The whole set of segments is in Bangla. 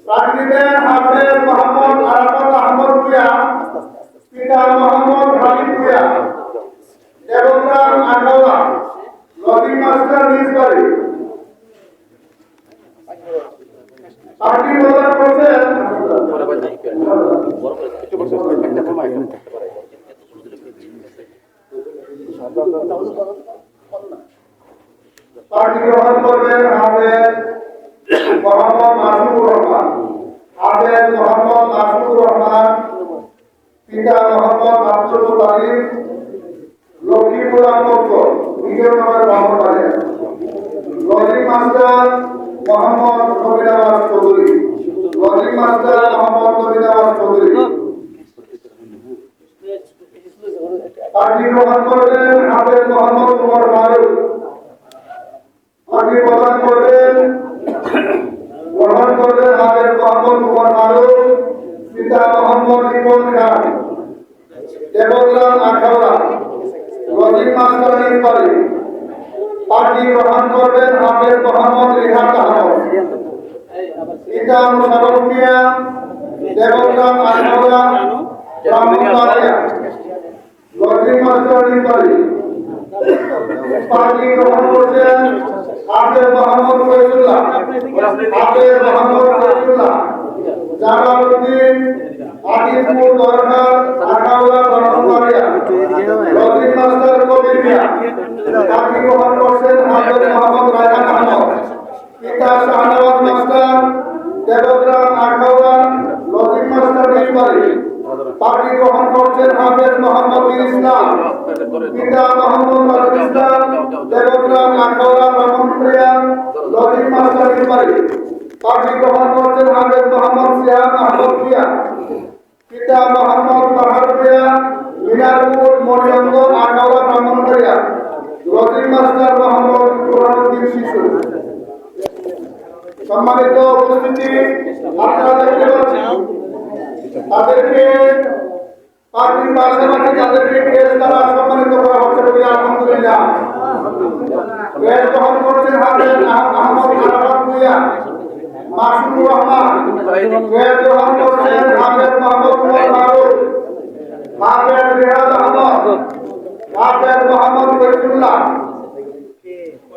প্রার্থীদের হাফেজ মোহাম্মদ আরাফাত আহমদ ভূঁইয়া, পিতা মোহাম্মদ হাবিব ভূঁইয়া, দেবগ্রাম আখাউড়া, লজিং মাস্টার নিজ পার্টি প্রদান করছেন পার্টি গ্রহণ করবেন হাফেজ মোহাম্মদ মাসুদুর রহমান, হাফেজ মোহাম্মদ মাসুদুর রহমান, পিতা মোহাম্মদ আব্দুল মুতালিব, লক্ষ্মীপুরা পক্ষ Bijoynagar Brahmanbaria. Lodging master Mohammad Nabinawaz Chowdhury, lodging master Mohammad Nabinawaz Chowdhury. Party গ্রহণ করবেন হাফেজ মোহাম্মদ উমর ফারুক, পার্টি প্রদান করবেন গ্রহণ করবেন হাফেজ মোহাম্মদ উমর ফারুক, পিতা মোহাম্মদ রিপন খান, দেবগ্রাম আখাউড়া, লজিং মাস্টার নিজ। পার্টি গ্রহণ করবেন হাফেজ মোহাম্মদ রিহাত আহমদ, পিতা মুশাররফ মিয়া, দেবগ্রাম আখাউড়া, ব্রাহ্মণবাড়িয়া, লজিং মাস্টার নিজ। পার্টি গ্রহণ করছেন হাফেজ মোহাম্মদ ফয়জুল্লাহ, হাফেজ মোহাম্মদ ফয়জুল্লাহ, জালালউদ্দিন, আজিমপুর দরগাহ, আখাউড়া, ব্রাহ্মণবাড়িয়া, লজিং মাস্টার কবির মিয়া। পার্টি গ্রহণ করছেন হাফেজ মোহাম্মদ রায়হান আহমদ, পিতা Shahnawaz master, Debagram Akhaura, lodging master নিজ। পার্টি গ্রহণ করছেন হাফেজ মোহাম্মদ বীর ইসলাম, পিতা মোহাম্মদ আলম ইসলাম, দেবগ্রাম আখাউড়া, ব্রাহ্মণবাড়িয়া, লজিং মাস্টার নিজ। পার্টি গ্রহণ করছেন হাফেজ মোহাম্মদ সিয়াম আহমদ ভূঁইয়া, পিতা মোহাম্মদ বাহার ভূঁইয়া, মিনারপুর মণিরঙ্গ, আখাউড়া, ব্রাহ্মণবাড়িয়া, লজিং মাস্টার মোহাম্মদ কোরআনুদ্দিন শিশু। সম্মানিত উপস্থিতি, আপনারা দেখতে পাচ্ছেন তাদেরকে পার্টির পাশাপাশি তাদেরকে ক্রেজ দ্বারা সম্মানিত করা হচ্ছে। আলহামদুলিল্লাহ। ক্রেজ গ্রহণ করছেন হাফেজ আহমদ আরাফাত ভূঁইয়া, মাসুদুর রহমান। ক্রেজ গ্রহণ করছেন হাফেজ মোহাম্মদ উমর ফারুক, হাফেজ রিহাত আহমদ, হাফেজ মোহাম্মদ ফয়জুল্লাহ,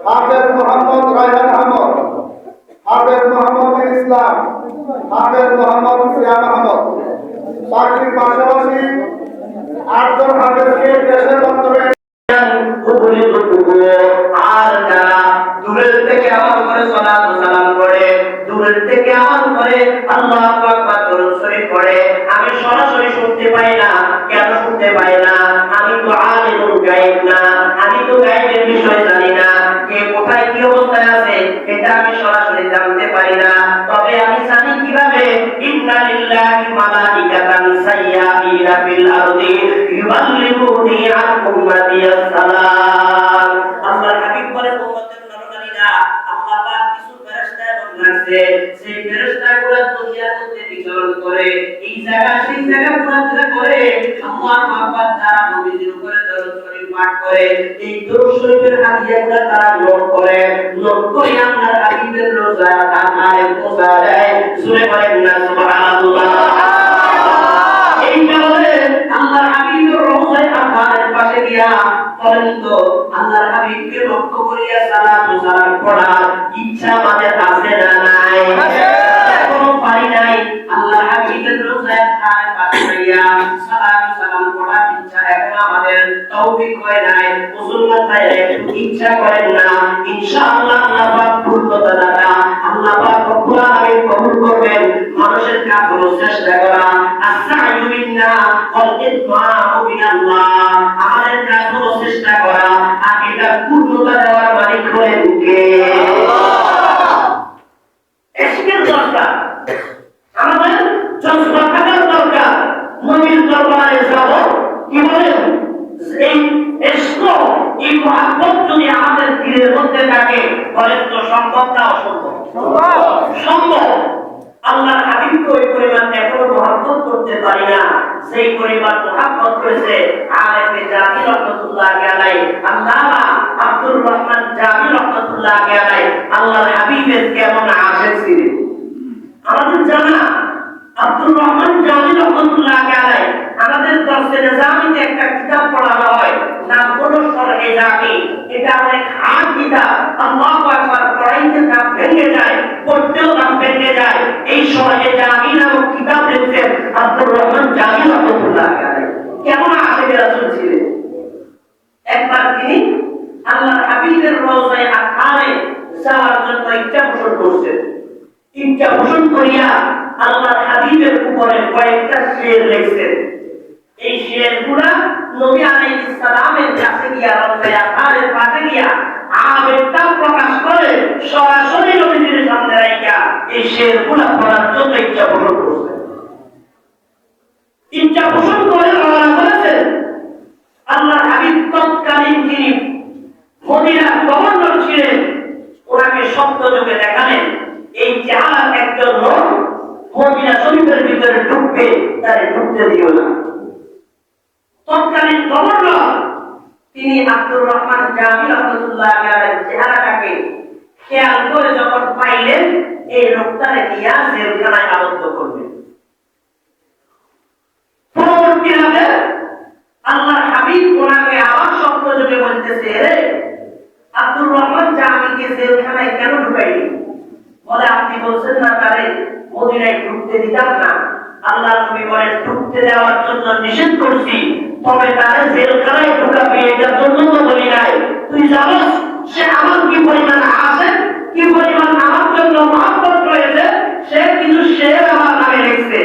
হাফেজ মোহাম্মদ রায়হান আহমদ, হাফেজ মোহাম্মদ বীর ইসলাম, হাফেজ মোহাম্মদ সিয়াম আহমদ। পার্টির পাশাপাশি 8 জন হাফেজকে দেশের মাধ্যমে আর যারা দূরের থেকে আমার করে সালাত ও সালাম করে, দূরের থেকে আমার করে আল্লাহু আকবার দরুদ শরীফ পড়ে, আমি সরাসরি শুনতে পাই না। কেন শুনতে পাই না? আমি তো আলিমুল গায়ব না, আমি তো গায়বের বিষয় জানি না। কে কোথায় কি অবস্থায় আছে এটা আমি সরাসরি জানতে পারি না। তবে আমি জানি কিভাবে? ইন্না লিল্লাহি মালাইকাতান সাইয়্যাবিনা ফিল আরদি ইউবাল্লিগুনি আন উম্মতি আসসালাম। আল্লাহর হাবিব বলেন, উম্মতের নরনারীরা আল্লাহ পাক কিছু ফেরেশতা এবং রাখছে, সেই ফেরেশতাগুলো দুনিয়ার মধ্যে বিচরণ করে, এই জায়গা সেই জায়গা পুরো করে আল্লাহু আকবার যারা নবীজির উপরে দরুদ শরীফ পাঠ করে, এই দরুদ শরীফের হাদিয়াগুলো তারা নোট করে আল্লাহর হাবিবের রোজায় আখায় পৌঁছা দেয়। সূরা বলেন না সুবহানাল্লাহ। এই কারণে আল্লাহর হাবিবের রোজায় আখায়ের পাশে গিয়া বলেন তো আল্লাহর হাবিবকে লক্ষ্য করিয়া সালাত ও সালাম পড়ার ইচ্ছা আমাদের আছে না নাই? এখনো পারি নাই। আল্লাহর হাবিবের রোজায় আখায়ের পাশে গিয়া সালাত ও সালাম পড়ার ইচ্ছা এখন আমাদের তৌফিক হয় নাই। মুসলমান ভাইরা একটু ইচ্ছা করেন না, ইনশাআল্লাহ আল্লাহ পাক পূর্ণতা দাতা, আল্লাহ পাক রব্বুল আলামিন কবুল করবেন। মানুষের কাজ হলো চেষ্টা করা, আস-সা'য়ু বিন্না ওয়াল ইতমাউ বিনাল্লাহ। আমাদের কাজ হলো চেষ্টা করা, আর এটা পূর্ণতা দেওয়ার মালিক হলেন কে? আল্লাহ। এসকের দরকার, আমাদের জজবা থাকার দরকার। নবীর দরবারে যাব, কি বলেন? এই ইশক, এই মহব্বত যদি আমাদের দিলের মধ্যে থাকে, বলেন তো সম্ভব না অসম্ভব? সম্ভব। আল্লাহর হাবিবকে ওই পরিমাণ এখনো মহব্বত করতে পারি না, সেই পরিমাণ মহব্বত করেছে আলেমে জামি রাহমাতুল্লাহ আলাইহি, আল্লামা আব্দুর রহমান জামি রাহমাতুল্লাহ আলাইহি। আল্লাহর হাবিবের কেমন আশিক ছিলেন, ইচ্ছা পোষণ করছেন। ইচ্ছা পোষণ করিয়া আল্লাহর হাবিবের উপরে কয়েকটা শের লিখছেন। এই শেরগুলা নবী আলাইহিস সালামের কাছে গিয়া রওজায়ে আতহারের পাশে গিয়া আবেগটা প্রকাশ করে সরাসরি নবীজির সামনে রাইখা এই শেরগুলা পড়ার জন্য ইচ্ছা পোষণ করছেন। ইচ্ছা পোষণ করে রওনা করেছেন। আল্লাহর হাবিব তৎকালীন যিনি মদিনার গভর্নর ছিলেন ওনাকে স্বপ্ন যুগে দেখালেন এই চেহারা একজন লোক মদিনা শরীফের ভিতরে ঢুকবে, তারে ঢুকতে দিও না। তৎকালীন গভর্নর তিনি আব্দুর রহমান জামি রাহমাতুল্লাহ আলাইহির চেহারাটাকে খেয়াল করে যখন পাইলেন এই লোকটারে নিয়ে জেলখানায় আবদ্ধ করবেন। পরবর্তীতে আল্লাহর হাবিব ওনাকে আবার স্বপ্ন যুগে বলতেছে, রে আব্দুর রহমান জামিকে জেলখানায় কেন ঢুকাইলি? বলে আপনি বলছেন না তারে মদিনায় ঢুকতে দিতাম না। আল্লাহ নবী বলেন ঢুকতে দেওয়ার জন্য নিষেধ করছি, তবে তারে জেলখানায় ঢুকাবি এটার জন্য তো বলি নাই। তুই জানোস সে আমার কি পরিমাণ আছে, কি পরিমাণ আমার জন্য মহব্বত রয়েছে, সে কিছু শের আমার নামে লিখছে।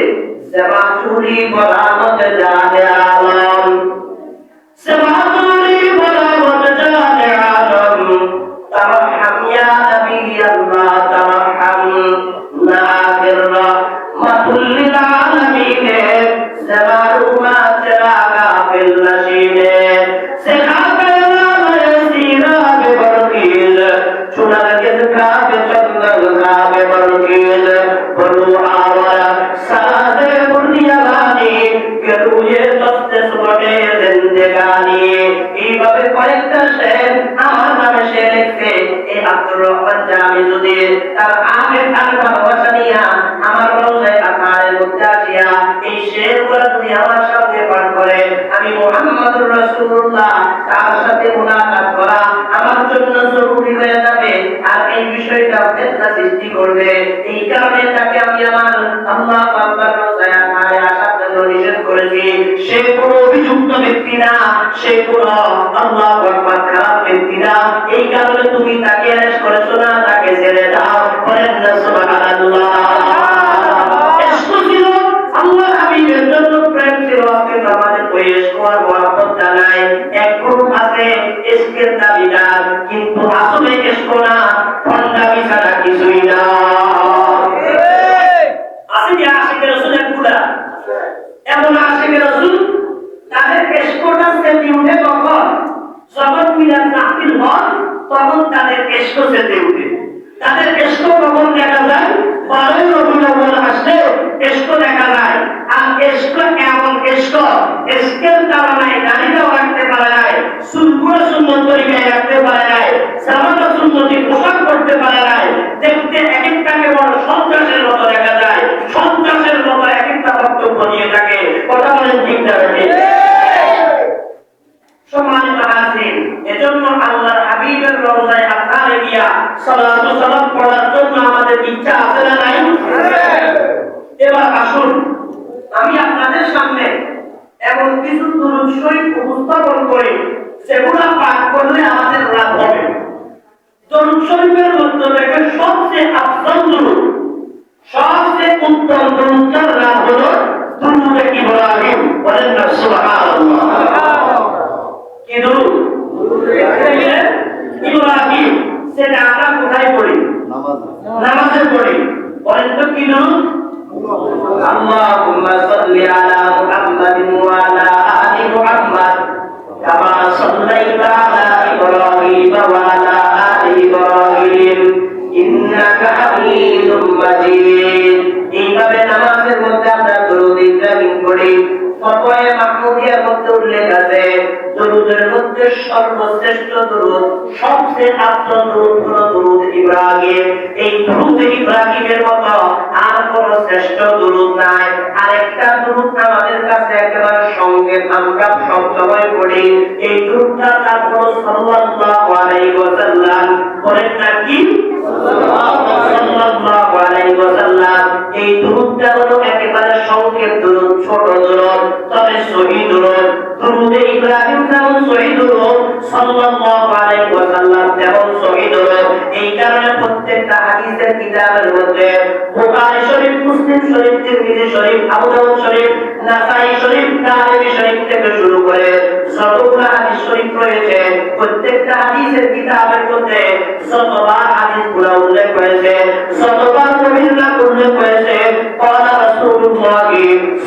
সেবাচুরি বরামত জানে আলম, সেবাচুরি বরামত জানে আলম, তারহাম ইয়া নবী আল্লাহ তারহাম নাগির রাহমাতুল লিল আলামিন, সেবারুমা চেরাগা ফিল নশিনে, সেখাবে লালে সিরা বে বরকিল, চুনার কিসকা বে চন্দন কাবে বরকিল, বলু আওয়ারা সাদে বুনিয়ানি গরুয়ে তস্তে সুবনে জিন্দেগানি। এইভাবে কয়েকটা শের আমার নামে সে লিখছে। এই আব্দুর রহমান জামি যদি তার আবেগ আর ভালোবাসা নিয়া আমার রওজায়ে আতহারের মধ্যে আসিয়া এই শেরগুলো যদি আমার সামনে পাঠ করে, আমি মুহাম্মদুর রাসূলুল্লাহ তার সাথে মুলাকাত করা আমার জন্য জরুরি হয়ে যাবে, আর এই বিষয়টা ফিতনা সৃষ্টি করবে। এই কারণে তাকে আমি আমার আল্লাহ পাকের রওজায়ে আতহারে আসার জন্য নিষেধ করেছি। সে কোনো অভিযুক্ত ব্যক্তি না, সে কোনো আল্লাহ পাক খারাপ ব্যক্তি না। এই কারণে তুমি তাকে অ্যারেস্ট করেছো না, তাকে ছেড়ে দাও। বলেন না সুবহানাল্লাহ। ছিল আল্লাহ হাবিবের জন্য প্রেম ছিল। আজকে আমাদের ওই ইশকার মহব্বত নাই। এক গ্রুপ আছে ইশকের দাবিদার, কিন্তু আসলে ইশক না, ফন্ডামি ছাড়া কিছুই না। আছে যে আশিকের রাসূলের গুলা, এমন আশিকের রাসূল তাদের ইশকটা সেটি উঠে তখন যখন মিলাদ নাফিল হয় তখন তাদের ইশক সেটি উঠে। তাদের ইশক কখন দেখা যায়? 12 রবিউল আউয়াল আসলে ইশক দেখা যায়। আর ইশক এমন ইশক, ইশকের কারণে দাড়িটাও রাখতে পারে নাই, চুলগুলো সুন্নত তরিকায় রাখতে পারে নাই, জামাটা সুন্নতি পোশাক করতে পারে নাই। দেখতে এক একটাকে বড় সন্ত্রাসের মতো দেখা যায়, সন্ত্রাসের মতো এক একটা বক্তব্য নিয়ে থাকে। কথা বলেন ঠিক না? সম্মানিত হাজির, এজন্য আল্লাহর হাবিবের রওজায়ে আতহারে গিয়া সালাতু সালাম পড়ার জন্য আমাদের ইচ্ছা আছে না নাই? এবার আসুন আমি আপনাদের সামনে এমন কিছু দুরূদ শরীফ উপস্থাপন করি যেগুলো পাঠ করলে আমাদের লাভ হবে। দুরূদ শরীফের মধ্যে থেকে সবচেয়ে আফজল দুরূদ, সবচেয়ে উত্তম দুরূদটার নাম হলো দুরূদ ইব্রাহিম। বলেন না সুবহানাল্লাহ। কি দুরূদ? ইব্রাহিম। সেটা আমরা কোথায় পড়ি? নামাজে পড়ি। বলেন তো কি দুরূদ? আল্লাহুম্মা সাল্লি আলা মুহাম্মাদিন ওয়া আলা আলি মুহাম্মাদ কামা সাল্লাইতা আলা ইব্রাহিম ওয়া আলা আলি ইব্রাহিম ইন্নাকা হামিদুম মাজিদ। এইভাবে নামাজের মধ্যে আমরা দুরূদ ইব্রাহিম পড়ি। ফতোয়া মাহমুদিয়ার মধ্যে উল্লেখ আছে দুরূদের মধ্যে সর্বশ্রেষ্ঠ দুরূদ, সবচেয়ে আফজল দুরূদ হলো দুরূদ ইব্রাহিম। এই দুরূদ ইব্রাহিমের মতো আর কোন শ্রেষ্ঠ দুরূদ নাই। আরেকটা দুরূদ আমাদের কাছে একেবারে সঙ্গে আমরা সবসময় পড়ি। এই দুরূদটার নাম হলো সাল্লাল্লাহু আলাইহি ওয়াসাল্লাম। বলেন না কি? সাল্লাল্লাহু আলাইহি ওয়াসাল্লাম। এই দুরূদটা হলো একেবারে সংক্ষেপ দুরূদ, ছোট দুরূদ, তবে সহিহ দুরূদ। দুরূদে ইব্রাহিম যেমন সহিহ দুরূদ, সাল্লাল্লাহু আলাইহি ওয়াসাল্লাম তেমন সহিহ দুরূদ। এই কারণে প্রত্যেকটা হাদিসের কিতাবের মধ্যে বুখারী শরীফ, মুসলিম শরীফ, তিরমিজি শরীফ, আবু দাউদ শরীফ, নাসাই শরীফ, তারমিজি শরীফ থেকে শুরু করে যতগুলো হাদিস শরীফ রয়েছে প্রত্যেকটা হাদিসের কিতাবের মধ্যে যতবার হাদিসগুলো উল্লেখ হয়েছে, যতবার নবীর নাম উল্লেখ হয়েছে, قال رسول الله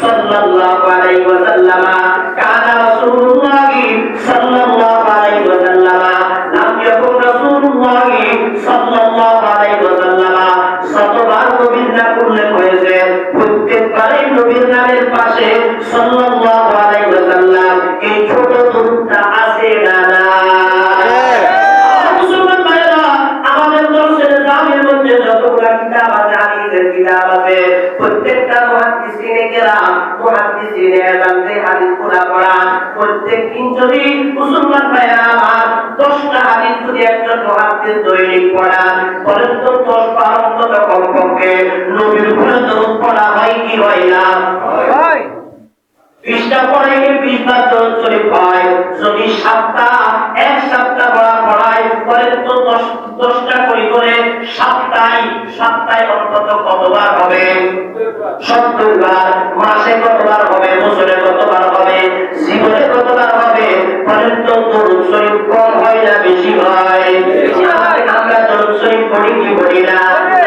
صلى الله عليه وسلم كان رسول الله صلى الله عليه وسلم لم يكن رسول الله صلى الله عليه وسلم যতবার নবীর নাম উল্লেখ হয়েছে প্রত্যেকবারই নবীর নামের পাশে সাল্লাল্লাহু আলাইহি ওয়াসাল্লাম এই ছোট দরুদটা আছে না না? মুসলমান ভাইরা, আমাদের দর্শের দামের মধ্যে যতগুলো কিতাব আছে, হাদিসের কিতাব আছে, প্রত্যেকটা মুহাদ্দিসিনে কেরাম, মুহাদ্দিসিনে আযম যে হাদিসগুলো পড়ান, প্রত্যেক দিন যদি মুসলমান ভাইরা আমার 10টা হাদিস যদি একজন মুহাদ্দিস দৈনিক পড়ান, বলেন তো 10 বার অন্তত কমপক্ষে নবীর উপরে দরুদ পড়া হয় কি হয় না? হয়। 20টা পড়ে 20 বার দরুদ শরীফ হয়। যদি এক সপ্তাহ পড়ায়, বলেন তো 10টা করে সপ্তাহে অন্তত কতবার হবে? 70 বার। মাসে কতবার হবে? বছরে কতবার হবে? জীবনে কতবার হবে? বলেন তো দরুদ শরীফ কম হয় না বেশি হয়? আমরা দরুদ শরীফ পড়ি কি পড়ি না?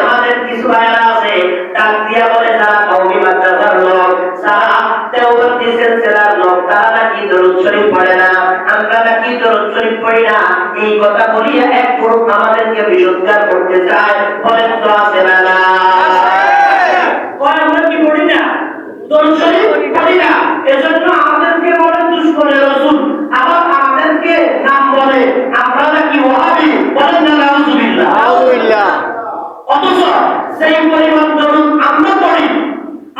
আমাদের কিছু ভাইরা আছে ডাক দিয়া বলে যারা কওমি মাদ্রাসার লোক, যারা দেওবন্দি সিলসিলার লোক, তারা নাকি দরুদ শরীফ পড়ে না, আমরা নাকি দরুদ শরীফ পড়ি না। এই কথা বলিয়া এক গ্রুপ আমাদেরকে বিশুদ্ধার করতে চায়। বলেন তো আছে না না? আমরা কি পড়ি না? দরুদ শরীফ পড়ি না, এজন্য আমাদেরকে বলে দুশমনে রাসূল, আবার আমাদেরকে নাম বলে আমরা নাকি ওয়াহাবি। বলেন না নাউজুবিল্লাহ। নাউজুবিল্লাহ। অথচ সেই পরিমাণ দরুদ আমরা পড়ি,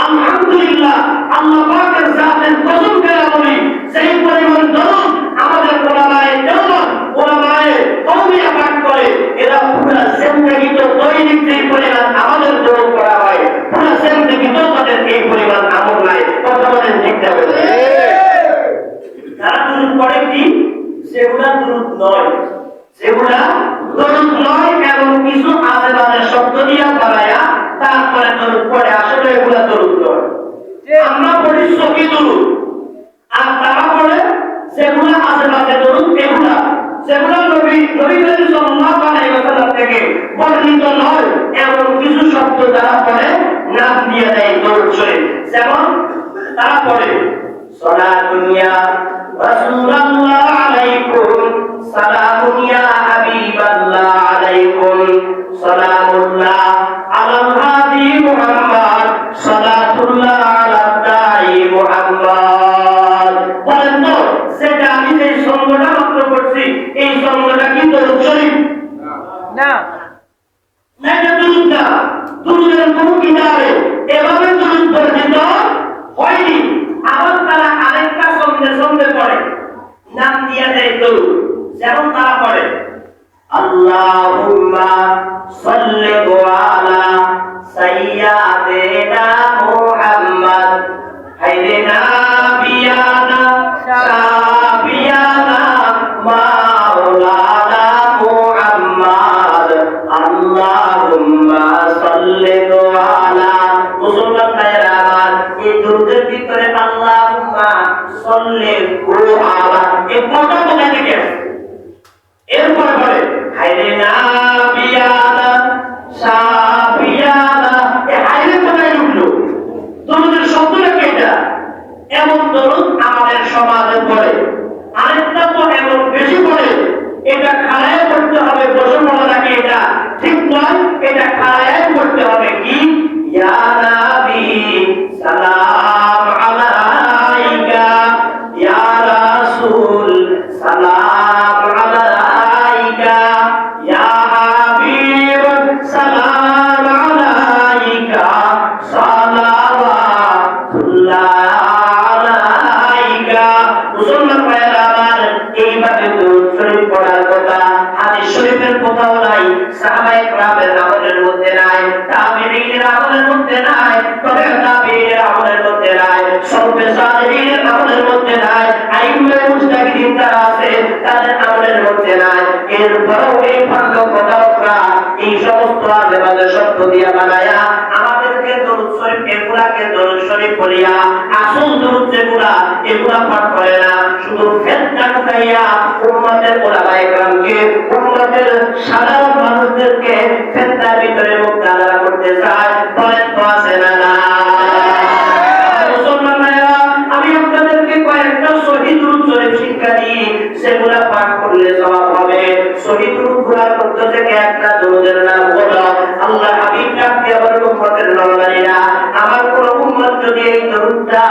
আলহামদুলিল্লাহ, আল্লাহ পাকের জাতের কসম করে বলি, সেই পরিমাণ দরুদ আমাদের ওলামায়ে দেওবন্দ, ওলামায়ে কওমিয়া পাঠ করে। এরা পুরো জিন্দেগি তো দৈনিক যেই পরিমাণ আমাদের দরুদ পড়া হয়, পুরো জিন্দেগি তো তাদের এই পরিমাণ আমল নাই। কথা বলেন ঠিক না? তারা দরুদ পড়ে কি? সেগুলা দরুদ নয়, সেগুলা দরুদ নয়, এবং কিছু আশেপাশে শব্দ দিয়া বাড়ায়া তারপরে দরুদ পড়ে। আসলে এগুলা দরুদ নয়। আমরা পড়ি সহি দরুদ, আর তারা পড়ে যেগুলা আশেপাশে দরুদ, এগুলা যেগুলা নবী করিম সাল্লাল্লাহু আলাইহি ওয়াসাল্লাম থেকে বর্ণিত নয়, এমন কিছু শব্দ তারা পড়ে নাম দিয়ে দেয় দরুদ শরীফ। যেমন তারা পড়ে সালাতুন ইয়া রাসূলুল্লাহ আলাইকুম, সালামুন ইয়া হাবিবাল্লাহ আলাইকুম, সালামুল্লাহ আলাল হাদি মুহাম্মদ, সালাতুল্লাহ আলা দাই মুহাম্মদ। বলেন তো, সেটা আমি যে সংজ্ঞাটা মাত্র করছি, এই সংজ্ঞাটা কি দরুদ শরীফ? না, না, এটা দরুদ না। দরুদের কোন কিতাবে এভাবে দরুদ বর্ণিত হয়নি। আবার তারা আরেকটা সঙ্গে পড়ে, নাম দিয়া দেয় দরুদ। যেমন তারা পড়ে আল্লাহুম্মা সাল্লি আলা সাইয়্যিদিনা মুহাম্মদ, হায়রে নাবিয়ানা শাফিয়ানা মাওলানা মুহাম্মদ, আল্লাহুম্মা সাল্লি আলা। মুসলমান ভাইরা আমার, এই দরুদের ভিতরে আল্লাহুম্মা সাল্লি আলা এই কথা কোথা থেকে আসে? এরপর বলে হায়রে নাবিয়ানা শাফিয়ানা, এই হায়রে কোথায় ঢুকলো? দরুদের শব্দটা কি এটা? এমন দরুদ আমাদের সমাজে পড়ে। আরেকটা তো এমন বেশি পড়ে, এটা খাড়ায় পড়তে হবে, বসে পড়া নাকি এটা ঠিক নয়, এটা খাড়ায় পড়তে হবে। কি? ইয়া নবী সালাম আলাইকা, ইয়া রাসূল সালাম আলাইকা, ইয়া হাবিব সালাম আলাইকা, সালাওয়াতুল্লাহ আলাইকা। মুসলমান ভাইরা আমার, এইভাবে দরুদ শরীফ পড়ার কথা হাদিস শরীফের কোথাও নাই, সাহাবায়ে কেরামের আমলের মধ্যে নাই, তাবেঈনের আমলের মধ্যে নাই, তবে তাবেঈনের আমলের মধ্যে নাই, সলফে সালেহিনের আমলের মধ্যে নাই, আইম্মায়ে মুজতাহিদিন যারা আছে তাদের আমলের মধ্যে নাই। এরপরেও এই ভাগ্য কথাটা এই সমস্ত মাঝে মাঝে শব্দ দিয়া বানায়া আমাদেরকে দরুদ শরীফ এগুলাকে দরুদ শরীফ বলিয়া আসল দরুদ যেগুলা এগুলা পাঠ করে না, শুধু ফেতনা ঢুকাইয়া উম্মতের উলামায়ে কেরামকে উম্মতের সাধারণ মানুষদেরকে ফেতনার ভিতরে মুবতালা করতে চায়। বলেন তো আছে না না? আমি আপনাদেরকে কয়েকটা সহিহ দুরূদ শরীফ শিক্ষা দিই, সেগুলা পাঠ করলে সওয়াব হবে। সহিহ দুরূদ গুলার মধ্যে থেকে একটা দুরূদের নাম হলো আল্লাহ হাবিব ডাকতে বলেন উম্মতের নরনারীরা, আমার কোন উম্মত যদি এই দুরূদটা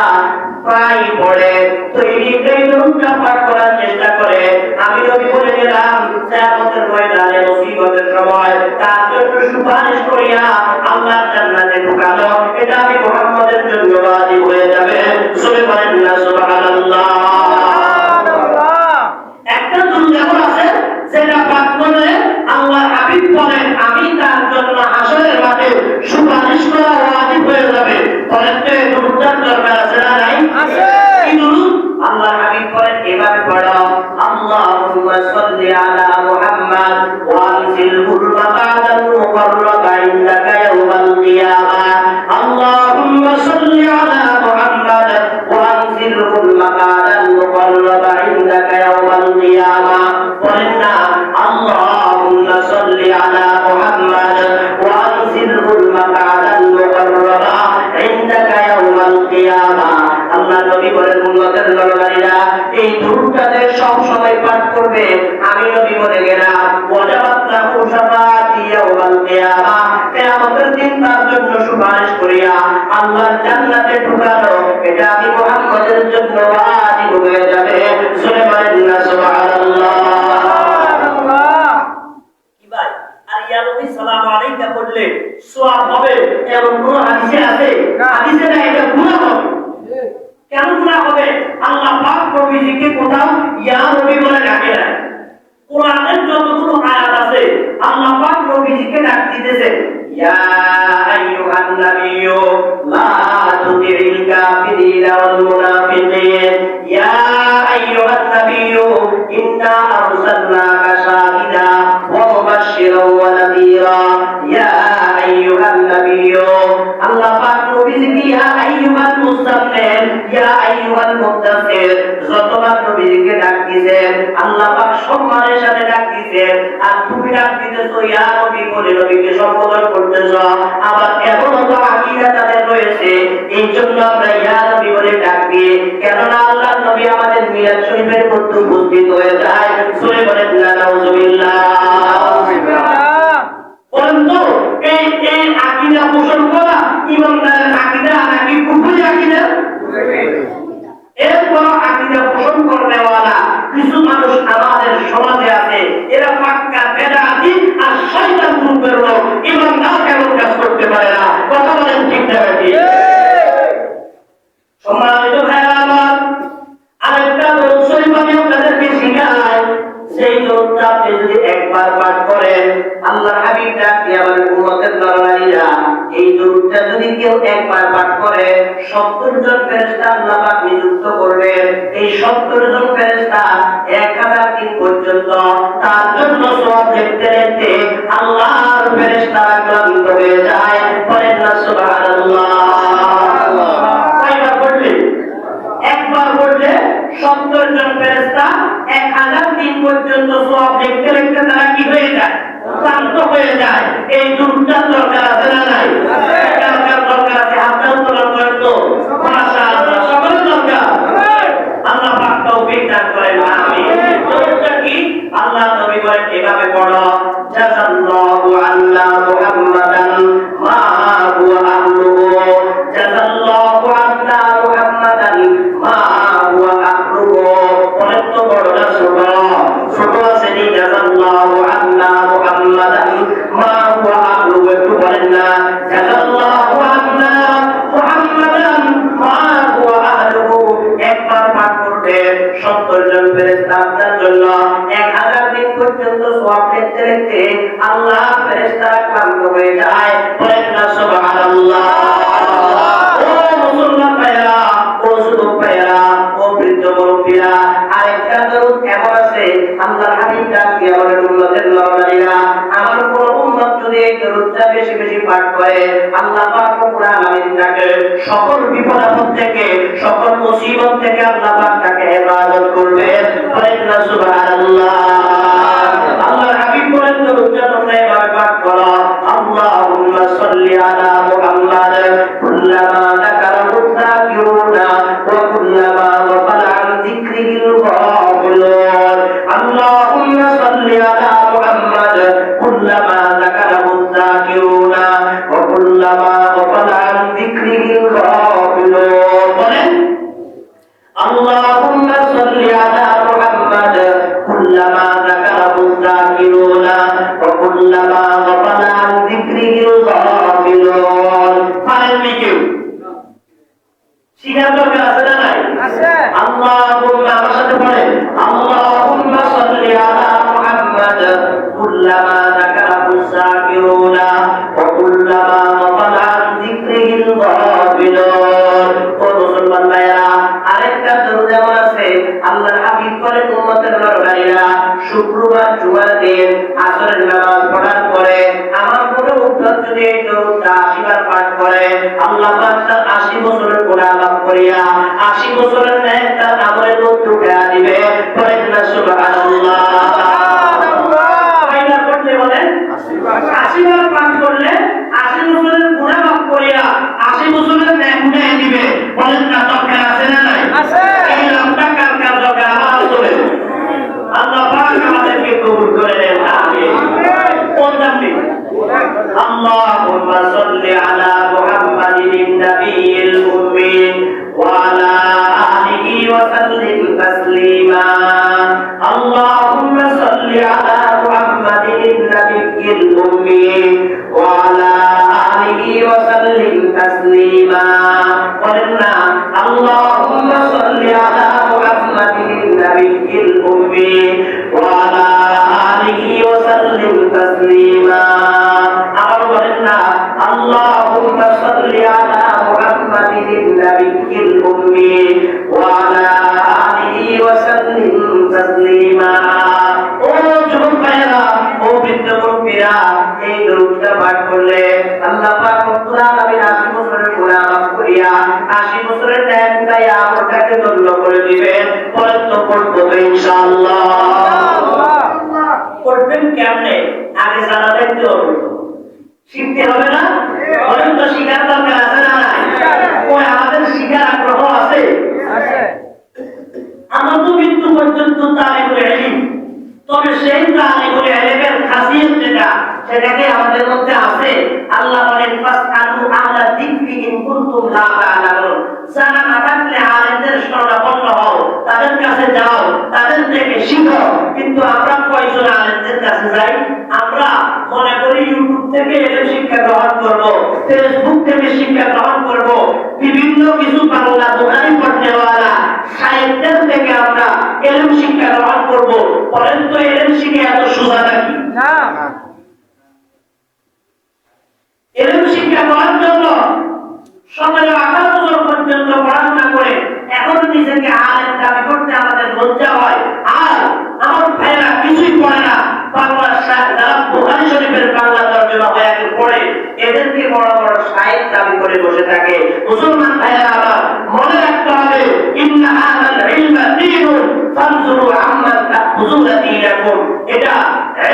প্রায় পড়ে তো এই দুরূদটা পাঠ করার চেষ্টা করে, আমি নবী বলে গেলাম কিয়ামতের ময়দানে মুসিবতের সময় তার জন্য সুপারিশ করিয়া আল্লাহর জান্নাতে ঢোকানো, এটা আমি মুহাম্মদের জন্য ওয়াজিব হয়ে যাবে। সুবহান না সুবহানাল্লাহ। একটা দুরূদ এমন আছে যেটা পাঠ করলে আল্লাহ হাবিব বলেন আমি তার জন্য হাসরের মাঠে সুপারিশ করা ওয়াজিব হয়ে যাবে। বলেন তো এই দুরূদটার দরকার আছে না নাই? আছে। এই দুরূদ আল্লাহ হাবিব বলেন এভাবে পড়ো, আল্লাহুম্মা সাল্লি আলা মুহাম্মাদ ওয়া আনজিলহুল মাকাদাল মুকাররাবা ইনদাকা ইয়াওমাল কিয়ামাহ। আল্লাহুম্মা সাল্লি আলা মুহাম্মাদ ওয়া আনজিলহুল মাকাদাল মুকাররাবা ইনদাকা ইয়াওমাল কিয়ামাহ। বলেন না আল্লাহুম্মা সাল্লি আলা মুহাম্মাদ ওয়া আনজিলহুল মাকাদাল মুকাররাবা ইনদাকা ইয়াওমাল কিয়ামাহ। আল্লাহ নবী বলেন উম্মতের নরনারীরা এই দুরূদটাতে সব সময় পাঠ করবে, আমি নবী বলে গেলাম ওয়াজাবাত লাহু শাফাআতি ইয়াওমাল কিয়ামাহ, কিয়ামতের দিন তার জন্য সুপারিশ করিয়া আল্লাহর জান্নাতে ঢোকানো, এটা আমি মুহাম্মদের জন্য ওয়াজিব হয়ে যাবে। সুবহান না সুবহানাল্লাহ। সুবহানাল্লাহ। কি ভাই আর ইয়া নবী সালাম আলাইকা পড়লে সওয়াব হবে এমন কোন হাদিসে আছে? হাদিসে না, এটা গুনাহ হবে। কেন গুনাহ হবে? আল্লাহ পাক নবীজিকে কোথাও ইয়া নবী বলে ডাকে না। কোরআনের যতগুলো আয়াত আছে আল্লাহ পাক নবীজিকে ডাক দিতেছে ইয়া আইয়ুহান নাবিয়্যু লা তুতি'ল কাফিরিনা ওয়াল মুনাফিকিন, ইয়া আইয়ুহান নাবিয়্যু ইন্না আরসালনাকা শাহিদা ওয়া মুবাশশিরান ওয়া নাযীরা, ইয়া আইয়ুহান নাবিয়্যু। আল্লাহ পাক নবীজিকে ইয়া আইয়ুহাল মুজাম্মিল ইয়া আইয়ুহাল মুদ্দাসসির যতবার নবীজিকে ডাক দিয়েছেন আল্লাহ পাক সম্মানের সাথে ডাক দিয়েছেন, আর তুমি ডাক দিতেছো ইয়া নবী বলে নবীকে সম্বোধন করতেছো। আবার এমন তো আকীদা তাদের রয়েছে এই জন্য আমরা ইয়া নবী বলে ডাক দিই, কেননা আল্লাহর নবী আমাদের মিলাদ শরীফের মধ্যে উপস্থিত হয়ে যায়। সূরা বলেন না নাউযুবিল্লাহ। বন্ধু এই আকীদা পোষণ করা ইমানদারের আকীদা নাকি কুফরি আকীদা? এরপর আকীদা পোষণ করনেওয়ালা কিছু মানুষ আমাদের সমাজে আছে, এরা পাক্কা বেদাতি আর শয়তান গ্রুপের লোক, ইমানদার এমন কাজ করতে পারে না। কথা বলেন ঠিক না ঠিক? সম্মানিত ভাইরা আমার, আরেকটা দরুদ শরীফ আমি আপনাদেরকে শিখাই, সেই দরুদটা আপনি যদি একবার পাঠ করেন আল্লাহর হাবিব ডাকতে আমার উম্মতের নরনারীরা এই দরুদটা যদি কেউ একবার পাঠ করে 70 জন ফেরেশতা আল্লাহ পাক নিযুক্ত করবেন। এই 70 জন ফেরেশতা 1000 দিন পর্যন্ত তার জন্য সওয়াব লিখতে লিখতে আল্লাহর ফেরেশতারা ক্লান্ত হয়ে যায়। বলেন না সুবহানাল্লাহ। কয়বার পড়লে? একবার পড়লে 70 জন ফেরেশতা 1000 দিন পর্যন্ত সওয়াব লিখতে লিখতে তারা কি হয়ে যায়? ক্লান্ত হয়ে যায়। এই দুটার দরকার আছে না নাই? দরকার আছে। হাতটা উত্তোলন করেন তো। মাশাআল্লাহ, সকলের দরকার। আল্লাহ পাক তৌফিক দান করেন। আমিন। দরুদটা কি? আল্লাহ নবী বলেন এভাবে পড়ো, জাযাল্লাহু আল্লা মুহাম্মাদান মা হুয়া আহলুহু, জাযাল্লাহু আল্লা মুহাম্মাদান মা হুয়া আহলুহু। বলেন তো বড় না ছোট? ছোট আছে নি? জাযাল্লাহু আল্লা মুহাম্মাদান মা হুয়া আহলুহু, একটু বলেন না জাযাল্লাহু আল্লা মুহাম্মাদান মা হুয়া আহলুহু। একবার পাঠ করতে 70 জন ফেরেশতা আপনার জন্য 1000 দিন পর্যন্ত সওয়াব লিখতে লিখতে আল্লাহ ফেরেশতারা ক্লান্ত হয়ে যায়। বলেন না সুবহানাল্লাহ। ও মুসলমান ভাইরা, ও যুবক ভাইরা, ও বৃদ্ধ মুরব্বিরা, আরেকটা দরুদ এমন আছে আল্লাহর হাবিব ডাক দিয়ে বলেন উম্মতের নরনারীরা, আমার কোন উম্মত যদি এই দরুদটা বেশি পাঠ করে আল্লাহ পাক রব্বুল আলামিন তাকে সকল বিপদ আপদ থেকে সকল মুসিবত থেকে আল্লাহ পাক তাকে হেফাজত করবে। বলেন না সুবহানাল্লাহ। আল্লাহর হাবিব বলেন দরুদ তোমরা এবার পাঠ করো আল্লাহুম্মা সাল্লি আলা মুহাম্মাদ কুল্লামা যাকারাহু যাকিরুনা ওয়া কুল্লামা গাফালা আন যিকরিহিল গাফিলুন। আল্লাহুম্মা সাল্লি আলা মুহাম্মাদ কুল্লামা যাকারাহু যাকিরুনা ওয়া কুল্লামা গাফালা আন যিকরিহিল গাফিলুন। বলেন اللهم صل على محمد كلما ذكره الذاكرون وكلما غفل عن ذكره الغافلون পারেননি কেউ শিখার দরকার আছে না নাই? আছে। আল্লাহুম্মা আমার সাথে পড়েন আল্লাহুম্মা সাল্লি আলা মুহাম্মাদ কুল্লামা যাকারাহু الذاكرون وكلما غفل عن ذكره الغافلون। ও মুসলমান ভাইরা আরেকটা দরুদ এমন আছে আল্লাহর হাবিব বলেন উম্মতের নরনারীরা শুক্রবার জুমার দিন আসরের নামাজ পড়ার পরে আমার কোনো উম্মত যদি এই দরুদটা 80 বার পাঠ করে আল্লাহ পাক তার 80 বছরের গুনাহ মাফ করিয়া 80 বছরের নেক তার আমলের মধ্যে উঠায়া দিবে। বলেন না সুবহানাল্লাহ। কয়বার পড়লে বলেন 80 বার পাঠ করলে 80 বছরের গুনাহ মাফ করিয়া 80 বছরের নেক উঠায়া দিবে। বলেন না দরকার আছে না নাই? আছে। এই লম্বা কার দরকার আমার চলে আল্লাহ পাক আমাদেরকে কবুল করে নেন। আমিন। কোন নামটি আল্লাহুম্মা সাল্লি আলা মুহাম্মাদিন নাবিয়্যিল উম্মি ওয়া আলা আলিহি ওয়া সাল্লিম তাসলিমা। আল্লাহুম্মা সাল্লি আলা মুহাম্মাদিন নাবিয়্যিল উম্মি ওয়া আলা আলিহি ওয়া সাল্লিম তাসলিমা। বলেন না আল্লাহুম্মা সাল্লি আলা মুহাম্মাদিন নাবিয়্যিল উম্মি ওয়া আলা আলিহি ওয়া সাল্লিম তাসলিমা। আবার বলেন না আল্লাহুম্মা সাল্লি আলা মুহাম্মাদিন নাবিয়্যিল উম্মি ওয়া আলা আলিহি ওয়া সাল্লিম তাসলিমা। ও যুবক ভাইরা ও বৃদ্ধ মুরব্বিরা এই দরুদটা পাঠ করলে আল্লাহ পাক রব্বুল আলামিন 80 বছরের গুনাহ মাফ করিয়া 80 বছরের নেক উঠাইয়া আমলটাকে ধন্য করে দিবেন। বলেন তো পড়বো ইনশাআল্লাহ। পড়বেন কেমনে? আগে জানা দেখতে হবে, শিখতে হবে না? বলেন তো শিখার দরকার আছে না নাই? ওই আমাদের শিখার আগ্রহ আছে। আমরা তো মৃত্যু পর্যন্ত তালিবুল ইলম, তবে সেই তালিবুল ইলমের খাসিয়ত যেটা সেটাকে আমাদের মধ্যে আছে। আল্লাহ বলেন ফাসআলু আহলা যিকরি ইন কুনতুম লা তা'লামুন। জানা না থাকলে আলেমদের শরণাপন্ন হও, তাদের কাছে যাও, তাদের থেকে শিখো। কিন্তু আমরা কয়জন আলেমদের কাছে যাই? আমরা মনে করি ইউটিউব থেকে এলেম শিক্ষা গ্রহণ করব, ফেসবুক থেকে শিক্ষা গ্রহণ করব, বিভিন্ন কিছু বাংলা দোকানি পড়নেওয়ালা সাহিত্যের থেকে আমরা এলেম শিক্ষা গ্রহণ করব। বলেন তো এলেম শিখে এত সোজা নাকি? না। এলেম শিক্ষা করার জন্য 17-18 বছর পর্যন্ত পড়াশোনা করে এখন নিজেকে আলেম দাবি করতে আমাদের লজ্জা হয়। আর আমার ভাইরা কিছুই পড়ে না, বাংলা যারা বুখারী শরীফের বাংলা তরজমা হয়ে পড়ে এদেরকে বড় বড় শায়েখ দাবি করে বসে থাকে। মুসলমান ভাইরা আমার মনে রাখতে হবে ইন্না হাযাল ইলমা দীনুন ফানজুরু আম্মান তাখুযুনা দীনাকুম। এটা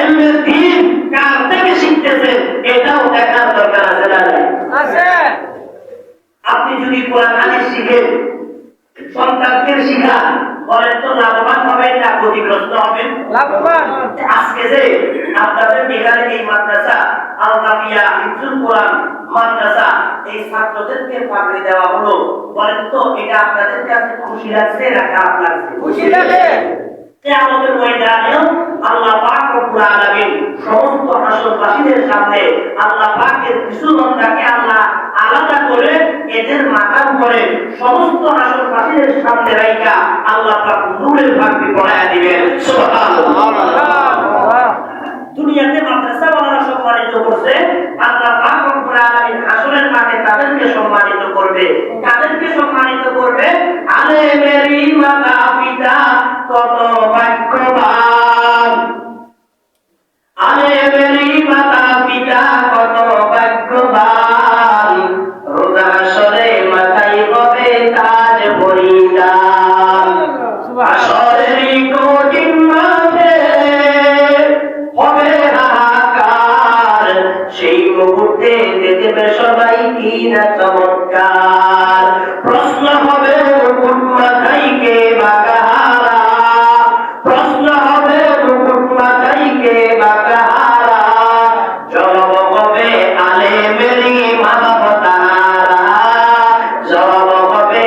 ইলমের দ্বীন, কার থেকে শিখতেছেন এটাও দেখার দরকার আছে না? আছে। আপনি যদি কোরআন হাদিস শিখেন, সন্তানকে শিখান, বলেন তো লাভবান হবেন না ক্ষতিগ্রস্ত হবেন? লাভবান। আজকে যে আপনাদের এখানে এই মাদ্রাসা আল কাফিয়া হিফজুল কোরআন মাদ্রাসা এই ছাত্রদেরকে পাগড়ি দেওয়া হলো, বলেন তো এটা আপনাদের কাছে খুশি লাগছে না খারাপ লাগছে? খুশি লাগে। কিয়ামতের ময়দানেও আল্লাহ পাক রব্বুল আলামিন সমস্ত হাসরবাসীদের সামনে আল্লাহ পাকের কিছু বান্দাকে আল্লাহ আলাদা করে এদের মাকাম করে সমস্ত হাসরবাসীদের সামনে রাইখা আল্লাহ পাক নূরের পাগড়ি পরায়া দিবেন। সুবহানাল্লাহ। দুনিয়াতে মাদ্রাসা ওয়ালারা সম্মানিত করছে, আল্লাহ পাক রব্বুল আলামিন হাসরের মাঠে তাদেরকে সম্মানিত করবে। তাদেরকে সম্মানিত করবে আলেমেরই মাতা পিতা কত ভাগ্যবান, আলেমেরই মাতা পিতা কত ভাগ্যবান। দেবে সবাই কি না চমৎকার। প্রশ্ন হবে মুকুট মাথায় কে বা কাহারা, প্রশ্ন হবে মুকুট মাথায় কে বা কাহারা, জবাব হবে আলেমেরই মানব তাহারা, জবাব হবে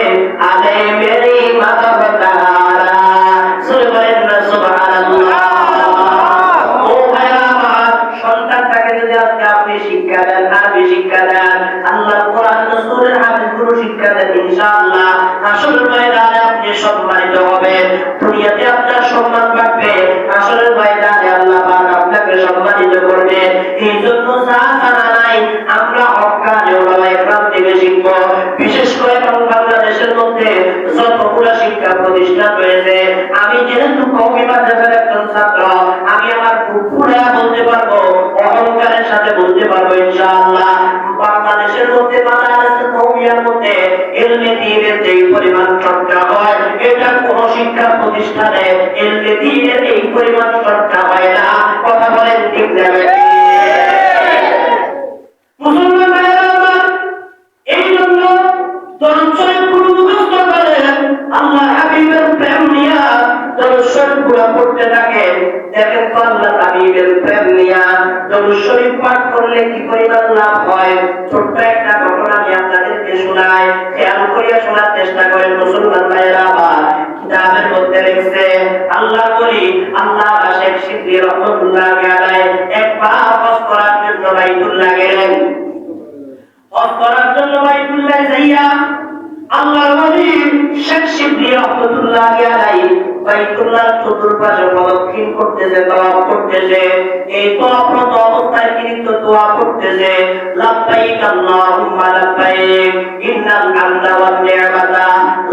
আলেমেরই মানব তাহারা। বলেন না সুবহানাল্লাহ। ও ভাইরা আমার, সন্তানটাকে যদি আজকে আপনি শিক্ষা দেন, আরবি শিক্ষা দেন, আল্লাহ কোরআন রাসূলের হাদিস গুলো শিক্ষা দেন, ইনশাআল্লাহ আসলে ময়দানে আপনি সম্মানিত হবেন, দুনিয়াতে আপনার সম্মান বাড়বে, আসলে ময়দানে আল্লাহ পাক আপনাকে সম্মানিত করবে। এই জন্য যা জানা নাই আমরা হক্কানি ওলামায়ে কেরাম থেকে শিখব। বিশেষ করে বাংলাদেশের মধ্যে যতগুলো শিক্ষা প্রতিষ্ঠান রয়েছে, আমি যেহেতু কওমি মাদ্রাসার একজন ছাত্র, আমি আমার বুক ফুলায়া বলতে পারবো, অহংকারের সাথে বলতে পারবো ইনশাআল্লাহ, বাংলাদেশের মধ্যে মাদ্রাসা কওমিয়ার মধ্যে ইলমে দ্বীনের যে পরিমাণ চর্চা হয়, এটা কোন শিক্ষা প্রতিষ্ঠানে ইলমে দ্বীনের এই পরিমাণ চর্চা হয় না। কথা বলেন ঠিক না? মুসলমান ভাইরা আমার, এই জন্য দরুদ শরীফ গুলো মুখস্থ করেন, আল্লাহ হাবিবের প্রেম নিয়া দরুদ শরীফ গুলো পড়তে থাকেন। দেখেন তো আল্লাহ হাবিবের প্রেম নিয়া দরুদ শরীফ পাঠ করলে কি পরিমাণ লাভ হয়। ছোট্ট একটা ঘটনা আমি আপনাদেরকে শোনাই, খেয়াল করিয়া শোনার চেষ্টা করেন মুসলমান ভাইরা আমার। কিতাবের মধ্যে লিখছে, আল্লাহ বলি আল্লাহ শেখ সিদ্দি রহমাতুল্লাহ আলাইহি একবার হজ করার জন্য বাইতুল্লাহ গেলেন। হজ করার জন্য বাইতুল্লাহ যাইয়া আল্লাহর ওলি শেখ সিদ্দি রহমাতুল্লাহ আলাইহি বাইতুল্লাহর চতুর্পাশে প্রদক্ষিণ করতেছে, তাওয়াফ করতেছে। এই তাওয়াফরত অবস্থায় তিনি তো দোয়া করতেছে, লাব্বাইক আল্লাহুম্মা লাব্বাইক ইন্নাল হামদা ওয়ান নি'মাতা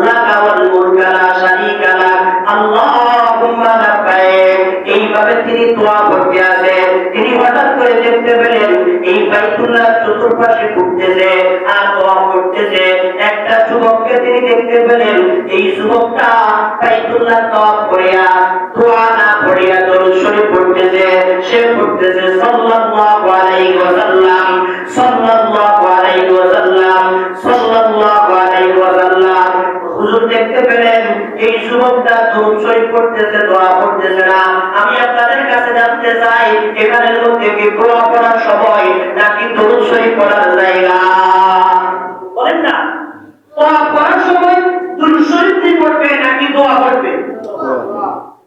লাকা ওয়াল মুলকা লা শারীকা লাক আল্লাহুম্মা লাব্বাইক। এইভাবে তিনি দোয়া করতে আছে। তিনি হঠাৎ করে দেখতে পেলেন এই বাইতুল্লাহর চতুর্পাশে ঘুরতেছে আর দোয়া করতেছে একটা যুবককে তিনি দেখতে পেলেন। এই যুবকটা বাইতুল্লাহ তওয়াফ করিয়া দোয়া না পড়িয়া দরুদ শরীফ পড়তেছে। সে পড়তেছে সাল্লাল্লাহু আলাইহি ওয়াসাল্লাম, সাল্লাল্লাহু আলাইহি ওয়াসাল্লাম, সাল্লাল্লাহু আলাইহি ওয়াসাল্লাম। হুজুর দেখতে পেলেন এই যুবকটা দরুদ শরীফ পড়তেছে, দোয়া পড়তেছে না। আমি আপনাদের কাছে জানতে চাই, এখানের মধ্যে কি দোয়া পড়ার সময় নাকি দরুদ শরীফ পড়ার জায়গা? বলেন না, দোয়া পড়ার সময় দরুদ শরীফ কি পড়বে নাকি দোয়া পড়বে?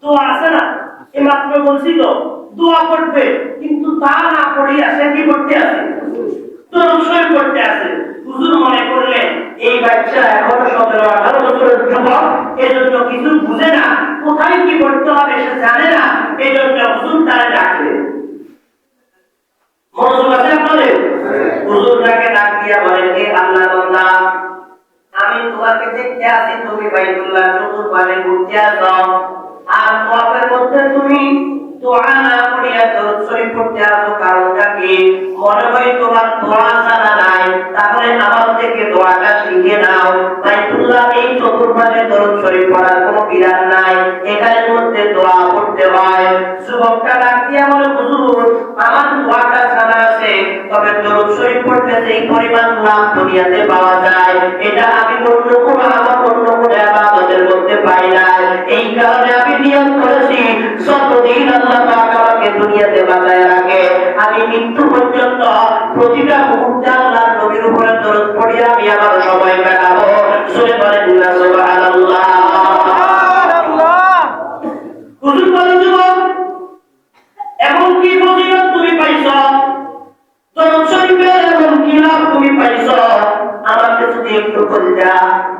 দোয়া আছে না, এই মাত্র বলছি তো দোয়া পড়বে, কিন্তু তা না পড়িয়া সে কি করতে আছে? দরুদ শরীফ পড়তে আছে। হুজুর মনে করলেন এই বাচ্চা এখন 17-18 বছরের যুবক, এজন্য কিছু বুঝে না, কোথায় কি করতে হবে সে জানে না, এজন্য হুজুর তারে ডাকলেন। মনোযোগ আছে আপনাদের? হুজুর তাকে ডাক দিয়া বলেন, হে আল্লাহর বান্দা, আমি তোমাকে দেখতে আছি তুমি বাইতুল্লাহ চতুর্পাশে ঘুরতে আছো, আর তওয়াফের মধ্যে তুমি দোয়া না পড়িয়া দরুদ শরীফ পড়তে আছো। কারণটা কি? মনে হয় তোমার দোয়া জানা নাই, তাহলে আমার থেকে দোয়াটা শিখে নাও। বাইতুল্লাহ এই চতুর্পাশে দরুদ শরীফ পড়ার কোনো বিধান নাই, এখানের মধ্যে দোয়া পড়তে হয়। যুবকটা ডাক দিয়া বলে, হুজুর আমার দোয়াটা জানা আছে, তবে দরুদ শরীফ পড়লে যেই পরিমাণ লাভ দুনিয়াতে পাওয়া যায়, এটা আমি অন্য কোনো আমল, অন্য কোনো ইবাদতের মধ্যে পাই না। এই কারণে আমি নিয়ত করেছি, যতদিন আল্লাহ পাক আমাকে দুনিয়াতে বাঁচায় রাখে, আমি মৃত্যু পর্যন্ত প্রতিটা মুহূর্তে আল্লাহর নবীর উপরে দরুদ পড়িয়া আমি আমার সময় কাটাবো। শুনে বলেন না সুবহানাল্লাহ। হুজুর বলেন, যুবক এমন কি ফজিলত তুমি পাইছো, দরুদ শরীফের এমন কি লাভ তুমি পাইছো, আমাকে যদি একটু বলতা